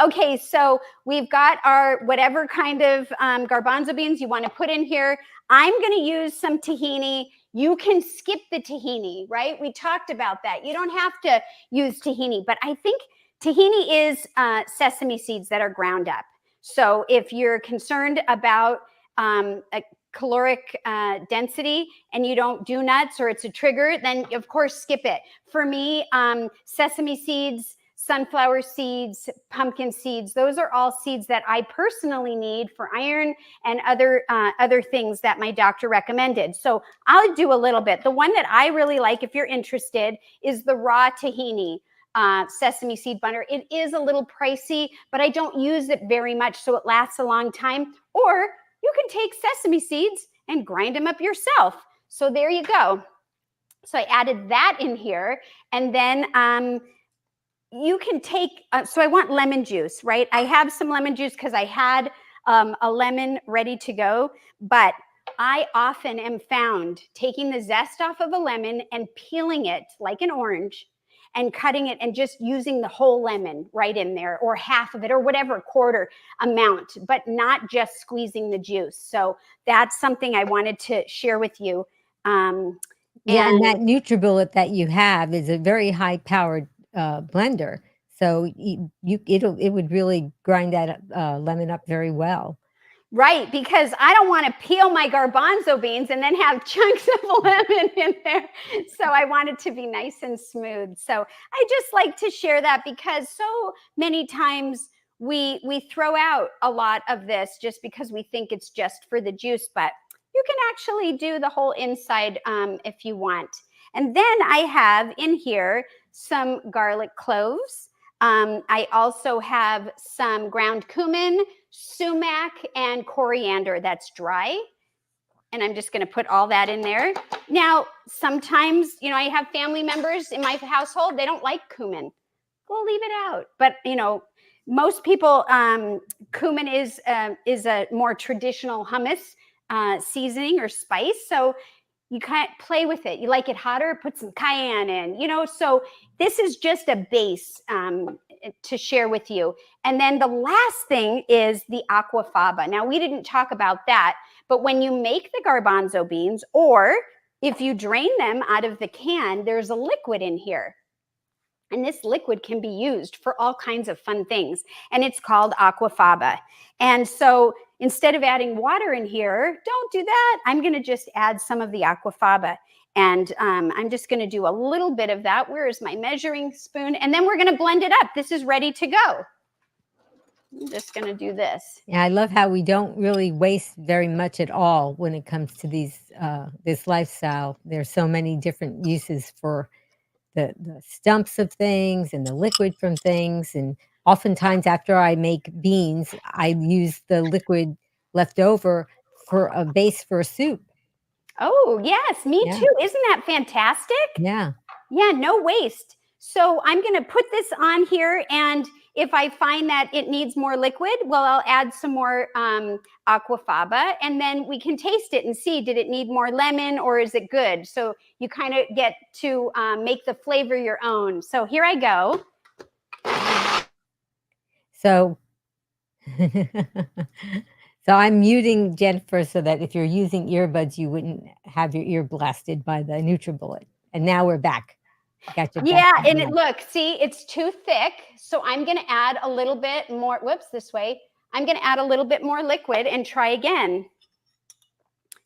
Okay, so we've got our whatever kind of garbanzo beans you want to put in here. I'm going to use some tahini. You can skip the tahini, right? We talked about that. You don't have to use tahini, but I think tahini is sesame seeds that are ground up. So if you're concerned about a caloric density and you don't do nuts or it's a trigger, then of course skip it. For me, sesame seeds, sunflower seeds, pumpkin seeds, those are all seeds that I personally need for iron and other things that my doctor recommended. So I'll do a little bit. The one that I really like, if you're interested, is the raw tahini. Sesame seed butter. It is a little pricey, but I don't use it very much, so it lasts a long time. Or you can take sesame seeds and grind them up yourself. So there you go. So I added that in here, and then you can take. So I want lemon juice, right? I have some lemon juice because I had a lemon ready to go, but I often am found taking the zest off of a lemon and peeling it like an orange and cutting it and just using the whole lemon right in there, or half of it, or whatever quarter amount, but not just squeezing the juice. So that's something I wanted to share with you. Yeah, and And that NutriBullet that you have is a very high-powered, blender, so it would really grind that, lemon up very well. right, because I don't want to peel my garbanzo beans and then have chunks of lemon in there. So I want it to be nice and smooth. So I just like to share that because so many times we throw out a lot of this just because we think it's just for the juice, but you can actually do the whole inside if you want. And then I have in here some garlic cloves. I also have some ground cumin, sumac, and coriander that's dry. And I'm just going to put all that in there. Now, sometimes, you know, I have family members in my household, they don't like cumin. We'll leave it out. But, you know, most people, cumin is a more traditional hummus seasoning or spice. So you can't play with it. You like it hotter, put some cayenne in, you know. So this is just a base to share with you. And then the last thing is the aquafaba. Now, we didn't talk about that, but when you make the garbanzo beans, or if you drain them out of the can, there's a liquid in here. And this liquid can be used for all kinds of fun things. And it's called aquafaba. And so instead of adding water in here, don't do that. I'm going to just add some of the aquafaba. And I'm just going to do a little bit of that. Where is my measuring spoon? And then we're going to blend it up. This is ready to go. I'm just going to do this. Yeah, I love how we don't really waste very much at all when it comes to this lifestyle. There's so many different uses for the stumps of things and the liquid from things, and oftentimes after I make beans, I use the liquid left over for a base for a soup. Oh, yes, me Yeah, too. Isn't that fantastic? yeah. Yeah, no waste. So I'm going to put this on here, and if I find that it needs more liquid, well, I'll add some more aquafaba, and then we can taste it and see, did it need more lemon or is it good? So you kind of get to make the flavor your own. So here I go. So so I'm muting Jennifer so that if you're using earbuds, you wouldn't have your ear blasted by the NutriBullet. And now we're back. Got you back. Yeah, and look, see, it's too thick. So I'm going to add a little bit more. Whoops, this way. I'm going to add a little bit more liquid and try again.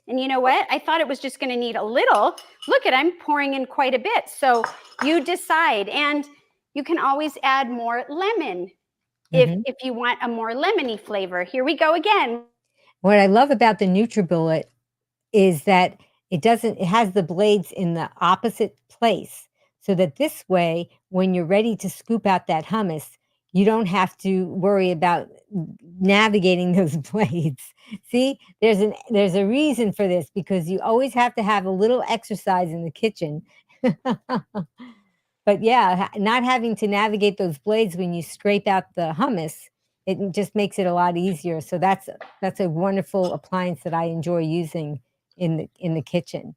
And you know what? I thought it was just going to need a little. Look at, I'm pouring in quite a bit. So you decide. And you can always add more lemon if you want a more lemony flavor. Here we go again. What I love about the NutriBullet is that it has the blades in the opposite place. so that this way, when you're ready to scoop out that hummus, you don't have to worry about navigating those blades. See, there's a reason for this, because you always have to have a little exercise in the kitchen. But yeah, not having to navigate those blades when you scrape out the hummus, it just makes it a lot easier. So that's a wonderful appliance that I enjoy using in the kitchen.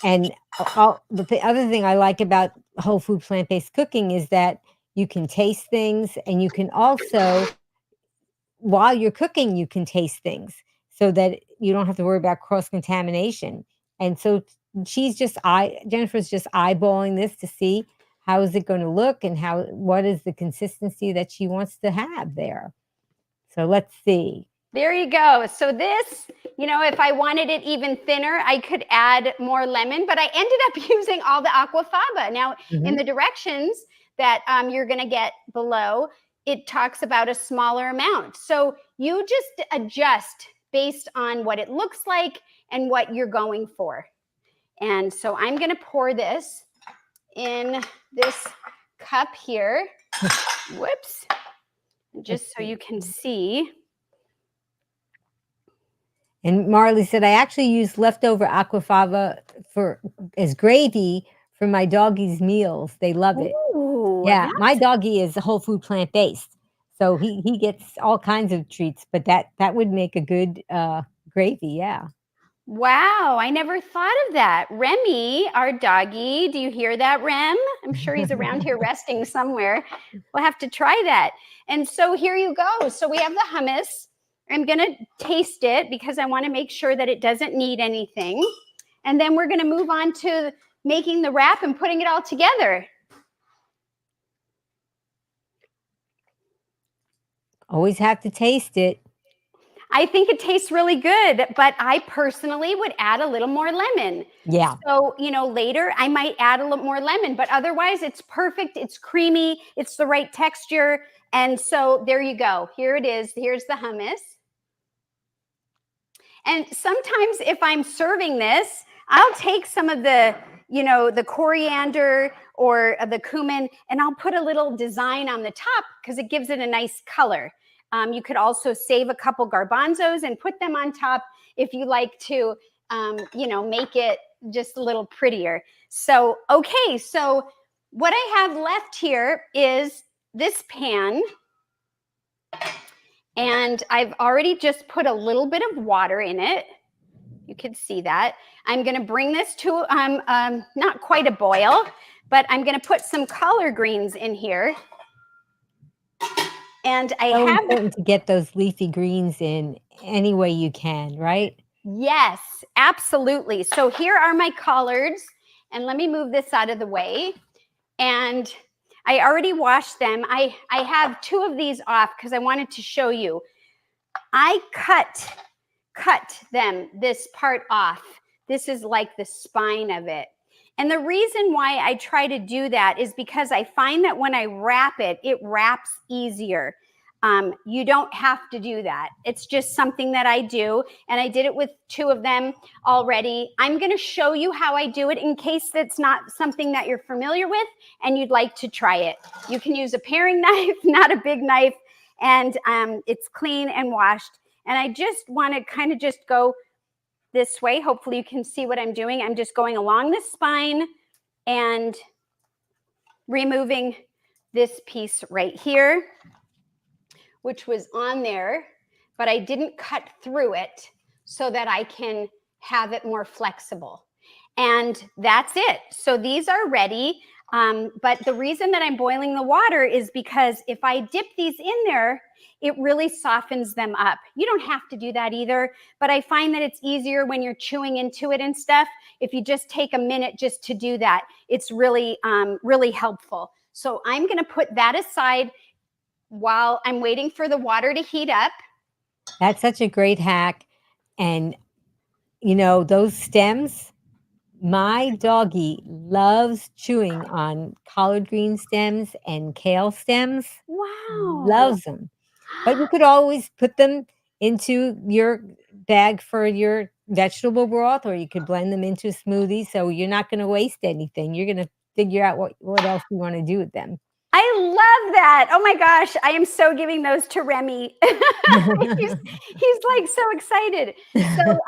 And the other thing I like about whole food plant-based cooking is that you can taste things, and you can also, while you're cooking, you can taste things, so that you don't have to worry about cross-contamination. And so Jennifer's just eyeballing this to see how is it gonna look, and what is the consistency that she wants to have there. So let's see. There you go. So this, if I wanted it even thinner, I could add more lemon, but I ended up using all the aquafaba. Now, in the directions that you're going to get below, it talks about a smaller amount. So you just adjust based on what it looks like and what you're going for. And so I'm going to pour this in this cup here. Whoops. Just so you can see. And Marley said, I actually use leftover aquafaba as gravy for my doggies' meals. They love it. Ooh, Yeah, my doggie is whole food plant-based, so he gets all kinds of treats, but that would make a good gravy, yeah. Wow, I never thought of that. Remy, our doggie, do you hear that, Rem? I'm sure he's around here resting somewhere. We'll have to try that. And so here you go. So we have the hummus. I'm going to taste it because I want to make sure that it doesn't need anything. And then we're going to move on to making the wrap and putting it all together. Always have to taste it. I think it tastes really good, but I personally would add a little more lemon. Yeah. So, later I might add a little more lemon, but otherwise it's perfect. It's creamy. It's the right texture. And so there you go. Here it is. Here's the hummus. And sometimes if I'm serving this, I'll take some of the, the coriander or the cumin, and I'll put a little design on the top because it gives it a nice color. You could also save a couple garbanzos and put them on top if you like to, make it just a little prettier. So, okay, so what I have left here is this pan. And I've already just put a little bit of water in it. You can see that. I'm going to bring this to not quite a boil, but I'm going to put some collard greens in here. And I have important to get those leafy greens in any way you can, right? Yes, absolutely. So here are my collards, and let me move this out of the way. And I already washed them. I have 2 of these off because I wanted to show you. I cut them, this part off. This is like the spine of it. And the reason why I try to do that is because I find that when I wrap it, it wraps easier. You don't have to do that. It's just something that I do. And I did it with 2 of them already. I'm going to show you how I do it in case that's not something that you're familiar with and you'd like to try it. You can use a paring knife, not a big knife, and it's clean and washed. And I just want to kind of just go this way. Hopefully you can see what I'm doing. I'm just going along the spine and removing this piece right here, which was on there, but I didn't cut through it so that I can have it more flexible. And that's it. So these are ready. But the reason that I'm boiling the water is because if I dip these in there, it really softens them up. You don't have to do that either, but I find that it's easier when you're chewing into it and stuff. If you just take a minute just to do that, it's really, really helpful. So I'm going to put that aside while I'm waiting for the water to heat up. That's such a great hack. And, those stems, my doggie loves chewing on collard green stems and kale stems. Wow. Loves them. But you could always put them into your bag for your vegetable broth, or you could blend them into a smoothie. So you're not going to waste anything. You're going to figure out what else you want to do with them. I love that. Oh my gosh, I am so giving those to Remy. he's like so excited. So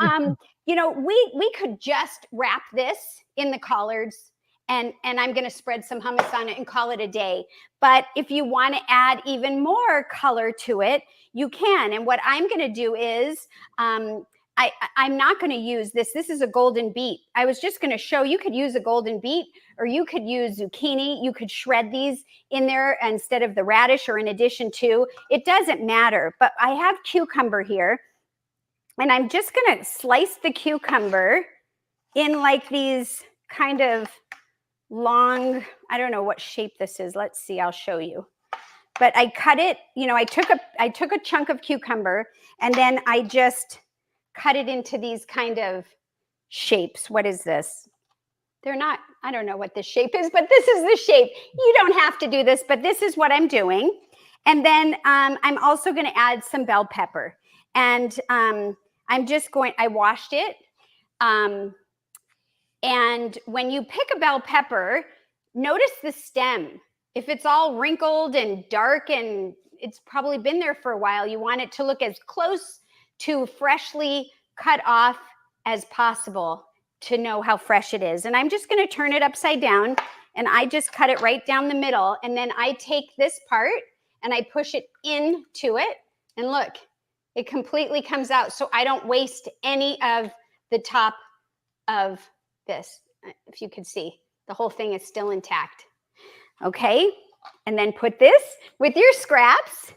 we could just wrap this in the collards, and I'm going to spread some hummus on it and call it a day. But if you want to add even more color to it, you can. And what I'm going to do is I'm not going to use this. This is a golden beet. I was just going to show you could use a golden beet, or you could use zucchini. You could shred these in there instead of the radish, or in addition to. It doesn't matter. But I have cucumber here, and I'm just going to slice the cucumber in like these kind of long, I don't know what shape this is. Let's see, I'll show you. But I cut it, I took a chunk of cucumber, and then I just cut it into these kind of shapes. What is this? They're not, I don't know what this shape is, but this is the shape. You don't have to do this, but this is what I'm doing. And then I'm also going to add some bell pepper. And I washed it. And when you pick a bell pepper, notice the stem. If it's all wrinkled and dark and it's probably been there for a while, you want it to look as close to freshly cut off as possible to know how fresh it is. And I'm just going to turn it upside down, and I just cut it right down the middle. And then I take this part and I push it into it, and look, it completely comes out. So I don't waste any of the top of this. If you could see, the whole thing is still intact. Okay. And then put this with your scraps.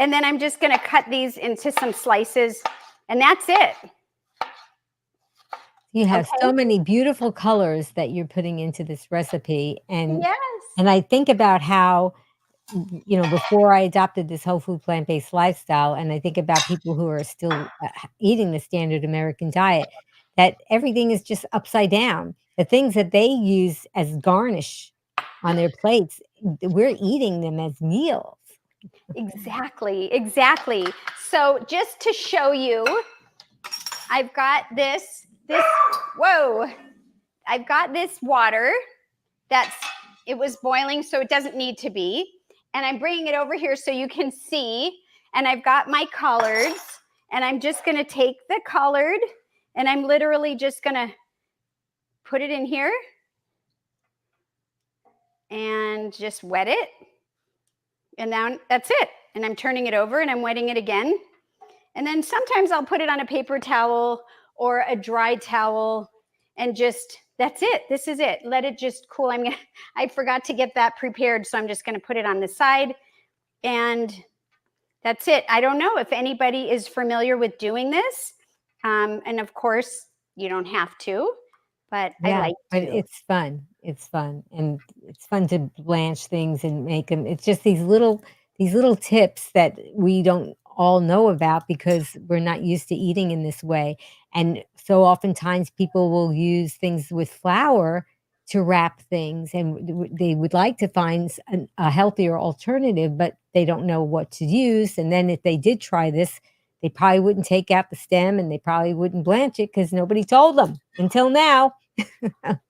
And then I'm just going to cut these into some slices, and that's it. You have so many beautiful colors that you're putting into this recipe. And yes. And I think about how, before I adopted this whole food plant-based lifestyle, and I think about people who are still eating the standard American diet, that everything is just upside down. The things that they use as garnish on their plates, we're eating them as meals. Exactly. So just to show you, I've got this, whoa, I've got this water it was boiling, so it doesn't need to be. And I'm bringing it over here so you can see. And I've got my collards, and I'm just going to take the collard, and I'm literally just going to put it in here and just wet it. And now that's it. And I'm turning it over, and I'm wetting it again. And then sometimes I'll put it on a paper towel or a dry towel, and just, that's it. This is it. Let it just cool. I forgot to get that prepared, so I'm just going to put it on the side, and that's it. I don't know if anybody is familiar with doing this. And of course, you don't have to, but I like to. But it's fun. It's fun. And it's fun to blanch things and make them. It's just these little tips that we don't all know about because we're not used to eating in this way. And so oftentimes people will use things with flour to wrap things, and they would like to find a healthier alternative, but they don't know what to use. And then if they did try this, they probably wouldn't take out the stem, and they probably wouldn't blanch it because nobody told them until now.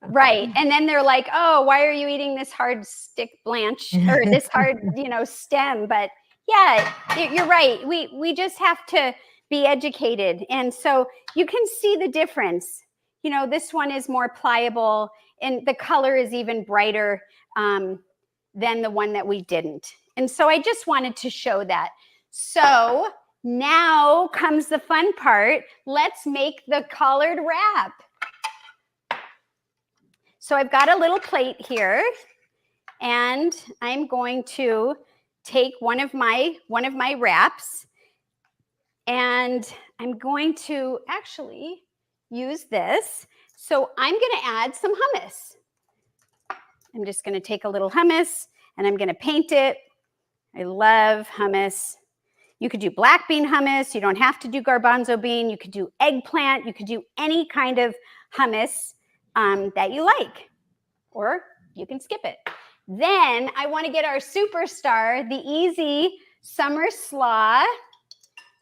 Right. And then they're like, oh, why are you eating this hard stick blanch or this hard, stem? But yeah, you're right. We just have to be educated. And so you can see the difference. This one is more pliable, and the color is even brighter than the one that we didn't. And so I just wanted to show that. So now comes the fun part. Let's make the collard wrap. So I've got a little plate here, and I'm going to take one of my wraps, and I'm going to actually use this. So I'm going to add some hummus. I'm just going to take a little hummus, and I'm going to paint it. I love hummus. You could do black bean hummus. You don't have to do garbanzo bean. You could do eggplant. You could do any kind of hummus that you like, or you can skip it. Then I want to get our superstar, the easy summer slaw.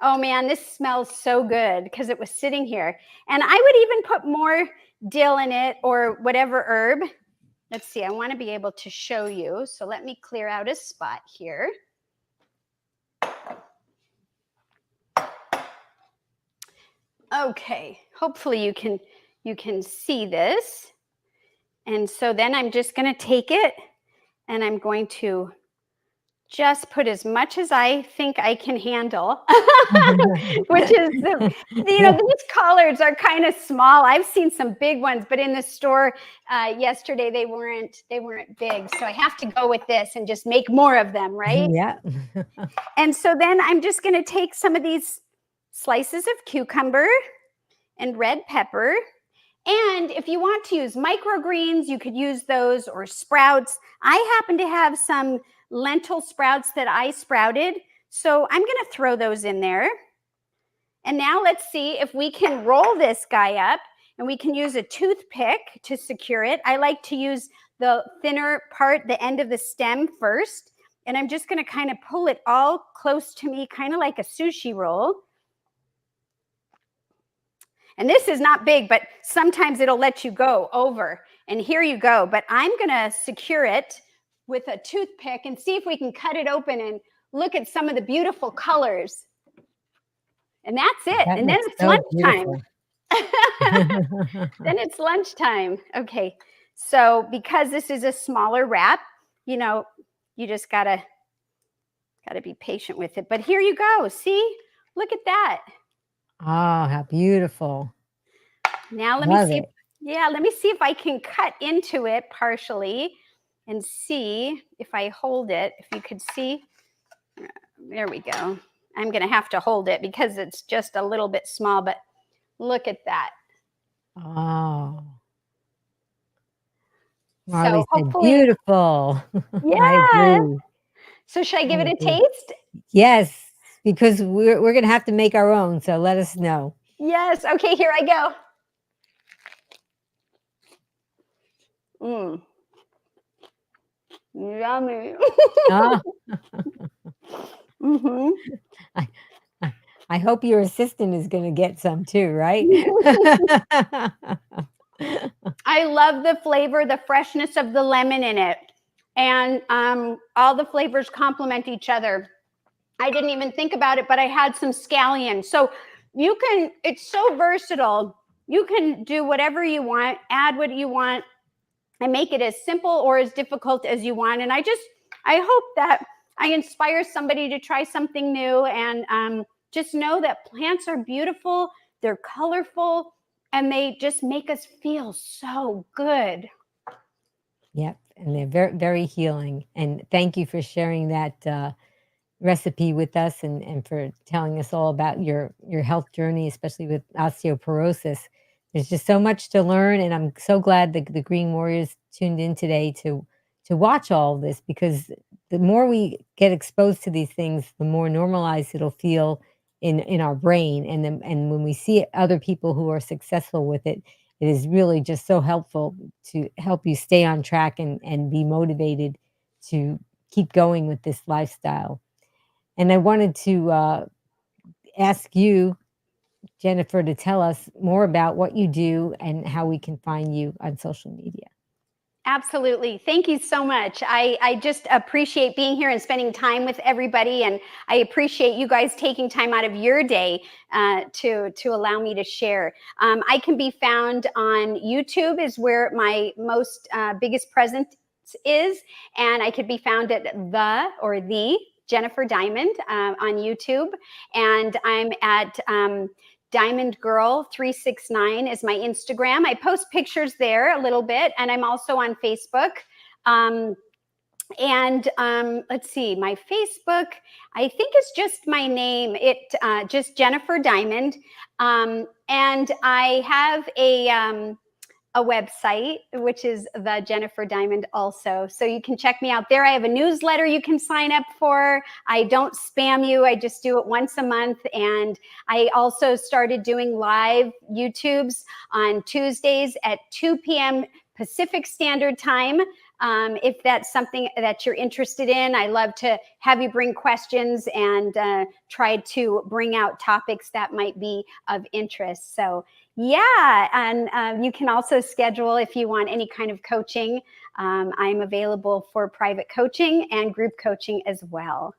Oh man, this smells so good because it was sitting here. And I would even put more dill in it or whatever herb. let's see, I want to be able to show you. So let me clear out a spot here. Okay, hopefully you can see this. And so then I'm just going to take it and I'm going to just put as much as I think I can handle, which is, these collards are kind of small. I've seen some big ones, but in the store yesterday, they weren't big. So I have to go with this and just make more of them, right? Yeah. And so then I'm just going to take some of these slices of cucumber and red pepper. And if you want to use microgreens, you could use those, or sprouts. I happen to have some lentil sprouts that I sprouted, so I'm going to throw those in there. And now let's see if we can roll this guy up, and we can use a toothpick to secure it. I like to use the thinner part, the end of the stem first, and I'm just going to kind of pull it all close to me, kind of like a sushi roll. And this is not big, but sometimes it'll let you go over. And here you go. But I'm going to secure it with a toothpick and see if we can cut it open and look at some of the beautiful colors. And that's it. And then it's lunchtime. Then it's lunchtime. Okay. So because this is a smaller wrap, you just gotta be patient with it. But here you go. See, look at that. Oh, how beautiful. Now let me see. Let me see if I can cut into it partially and see if I hold it. If you could see, there we go. I'm going to have to hold it because it's just a little bit small, but look at that. Oh. So hopefully, beautiful. Yeah. I agree. So should I give it a taste? Yes, because we're going to have to make our own. So let us know. Yes. Okay, here I go. Yummy. Oh. Mm-hmm. I hope your assistant is going to get some too, right? I love the flavor, the freshness of the lemon in it. And all the flavors complement each other. I didn't even think about it, but I had some scallion. So it's so versatile. You can do whatever you want, add what you want, and make it as simple or as difficult as you want. And I hope that I inspire somebody to try something new, and just know that plants are beautiful, they're colorful, and they just make us feel so good. Yep, and they're very, very healing. And thank you for sharing that recipe with us, and for telling us all about your health journey, especially with osteoporosis. There's just so much to learn, and I'm so glad the Green Warriors tuned in today to watch all of this, because the more we get exposed to these things, the more normalized it'll feel in our brain. And when we see other people who are successful with it, it is really just so helpful to help you stay on track and be motivated to keep going with this lifestyle. And I wanted to ask you, Jennifer, to tell us more about what you do and how we can find you on social media. Absolutely. Thank you so much. I just appreciate being here and spending time with everybody. And I appreciate you guys taking time out of your day to allow me to share. I can be found on YouTube, is where my most biggest presence is. And I could be found at the Jennifer Diamond on YouTube. And I'm at Diamond Girl 369 is my Instagram. I post pictures there a little bit, and I'm also on Facebook. Let's see, my Facebook, I think it's just my name. Just Jennifer Diamond. And I have a website, which is the Jennifer Diamond also. So you can check me out there. I have a newsletter you can sign up for. I don't spam you. I just do it once a month. And I also started doing live YouTubes on Tuesdays at 2 p.m. Pacific Standard Time. if that's something that you're interested in. I love to have you bring questions and try to bring out topics that might be of interest. So yeah, and you can also schedule if you want any kind of coaching. I'm available for private coaching and group coaching as well.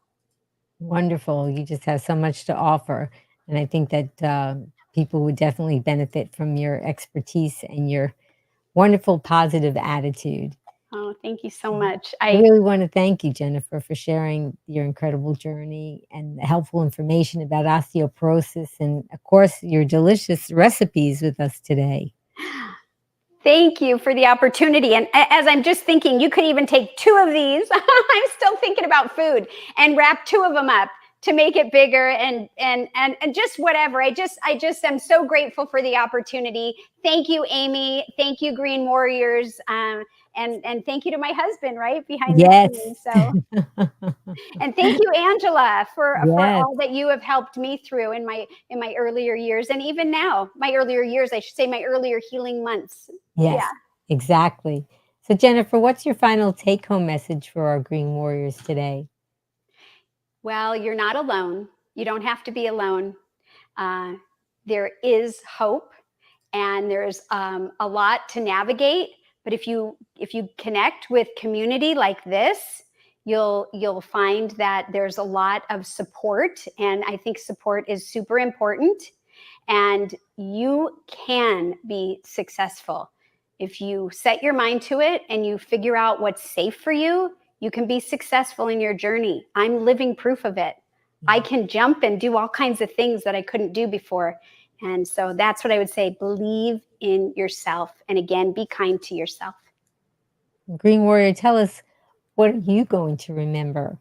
Wonderful. You just have so much to offer. And I think that people would definitely benefit from your expertise and your wonderful positive attitude. Oh, thank you so much. I really want to thank you, Jennifer, for sharing your incredible journey and the helpful information about osteoporosis and, of course, your delicious recipes with us today. Thank you for the opportunity. And as I'm just thinking, you could even take 2 of these. I'm still thinking about food and wrap 2 of them up to make it bigger and just whatever. I just am so grateful for the opportunity. Thank you, Amy. Thank you, Green Warriors. And thank you to my husband, right behind Yes. the scenes. So, and thank you, Angela, for all that you have helped me through in my earlier years, and even now, my earlier years, I should say, my earlier healing months. Yes, Yeah. exactly. So, Jennifer, what's your final take-home message for our Green Warriors today? Well, you're not alone. You don't have to be alone. There is hope, and there's a lot to navigate. But if you connect with community like this, you'll find that there's a lot of support, and I think support is super important. And you can be successful if you set your mind to it and you figure out what's safe for you. You can be successful in your journey. I'm living proof of it. I can jump and do all kinds of things that I couldn't do before. And so that's what I would say. Believe in yourself. And again, be kind to yourself. Green Warrior, tell us, what are you going to remember?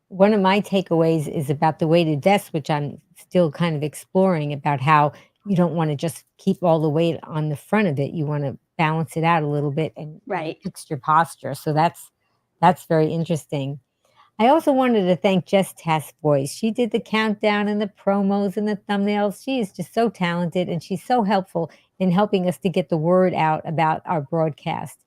One of my takeaways is about the weighted desk, which I'm still kind of exploring, about how you don't want to just keep all the weight on the front of it. You want to balance it out a little bit and fix your posture. So that's very interesting. I also wanted to thank Jess Task Voice. She did the countdown and the promos and the thumbnails. She is just so talented, and she's so helpful in helping us to get the word out about our broadcast.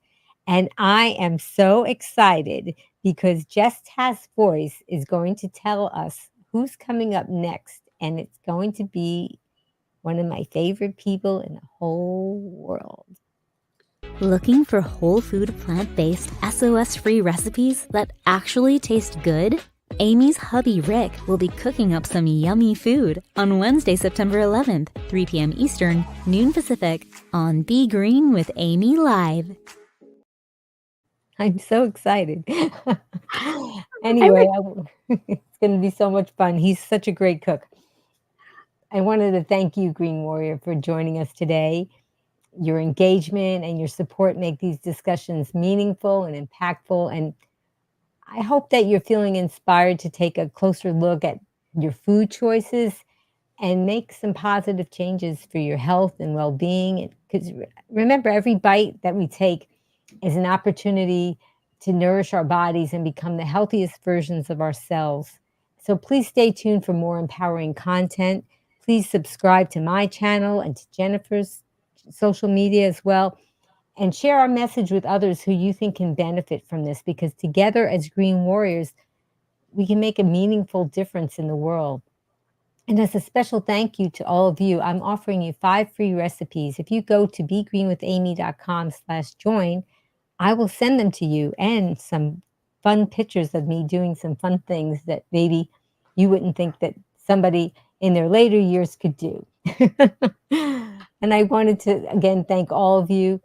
And I am so excited because Jess Task Voice is going to tell us who's coming up next. And it's going to be one of my favorite people in the whole world. Looking for whole food, plant-based, SOS-free recipes that actually taste good? Amy's hubby Rick will be cooking up some yummy food on Wednesday, September 11th, 3 p.m. Eastern, noon Pacific, on Be Green with Amy Live. I'm so excited. Anyway, it's going to be so much fun. He's such a great cook. I wanted to thank you, Green Warrior, for joining us today. Your engagement and your support make these discussions meaningful and impactful. And I hope that you're feeling inspired to take a closer look at your food choices and make some positive changes for your health and well-being. Because remember, every bite that we take is an opportunity to nourish our bodies and become the healthiest versions of ourselves. So please stay tuned for more empowering content. Please subscribe to my channel and to Jennifer's social media as well, and share our message with others who you think can benefit from this, because together as Green Warriors, we can make a meaningful difference in the world. And as a special thank you to all of you, I'm offering you 5 free recipes. If you go to begreenwithamy.com/join, I will send them to you, and some fun pictures of me doing some fun things that maybe you wouldn't think that somebody in their later years could do. And I wanted to, again, thank all of you.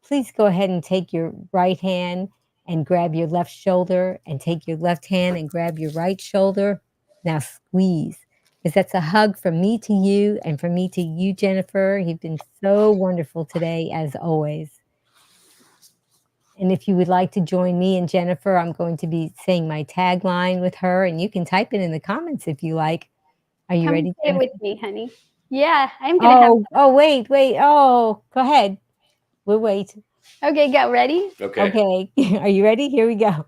Please go ahead and take your right hand and grab your left shoulder, and take your left hand and grab your right shoulder. Now squeeze, because that's a hug from me to you and from me to you, Jennifer. You've been so wonderful today, as always. And if you would like to join me and Jennifer, I'm going to be saying my tagline with her, and you can type it in the comments if you like. Are you ready? Come say it with me, honey. Yeah, I'm going to have... Oh, wait. Oh, go ahead. We'll wait. Okay, go. Ready? Okay. Are you ready? Here we go.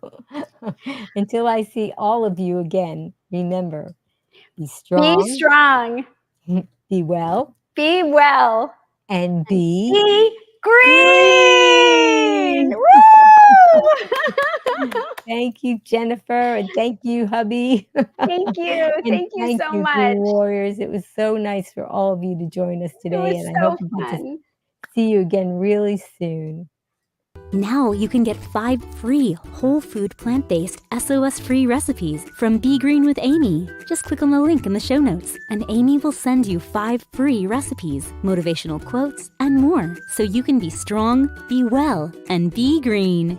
Until I see all of you again, remember, be strong. Be strong. Be well. Be well. And be green. Woo! Thank you, Jennifer, and thank you, hubby. Thank you. And Thank you thank so you, much. Green Warriors. It was so nice for all of you to join us It was today, and I so hope we get to fun. see you again really soon. Now you can get 5 free whole food plant-based SOS-free recipes from Be Green with Amy. Just click on the link in the show notes and Amy will send you 5 free recipes, motivational quotes, and more so you can be strong, be well, and be green.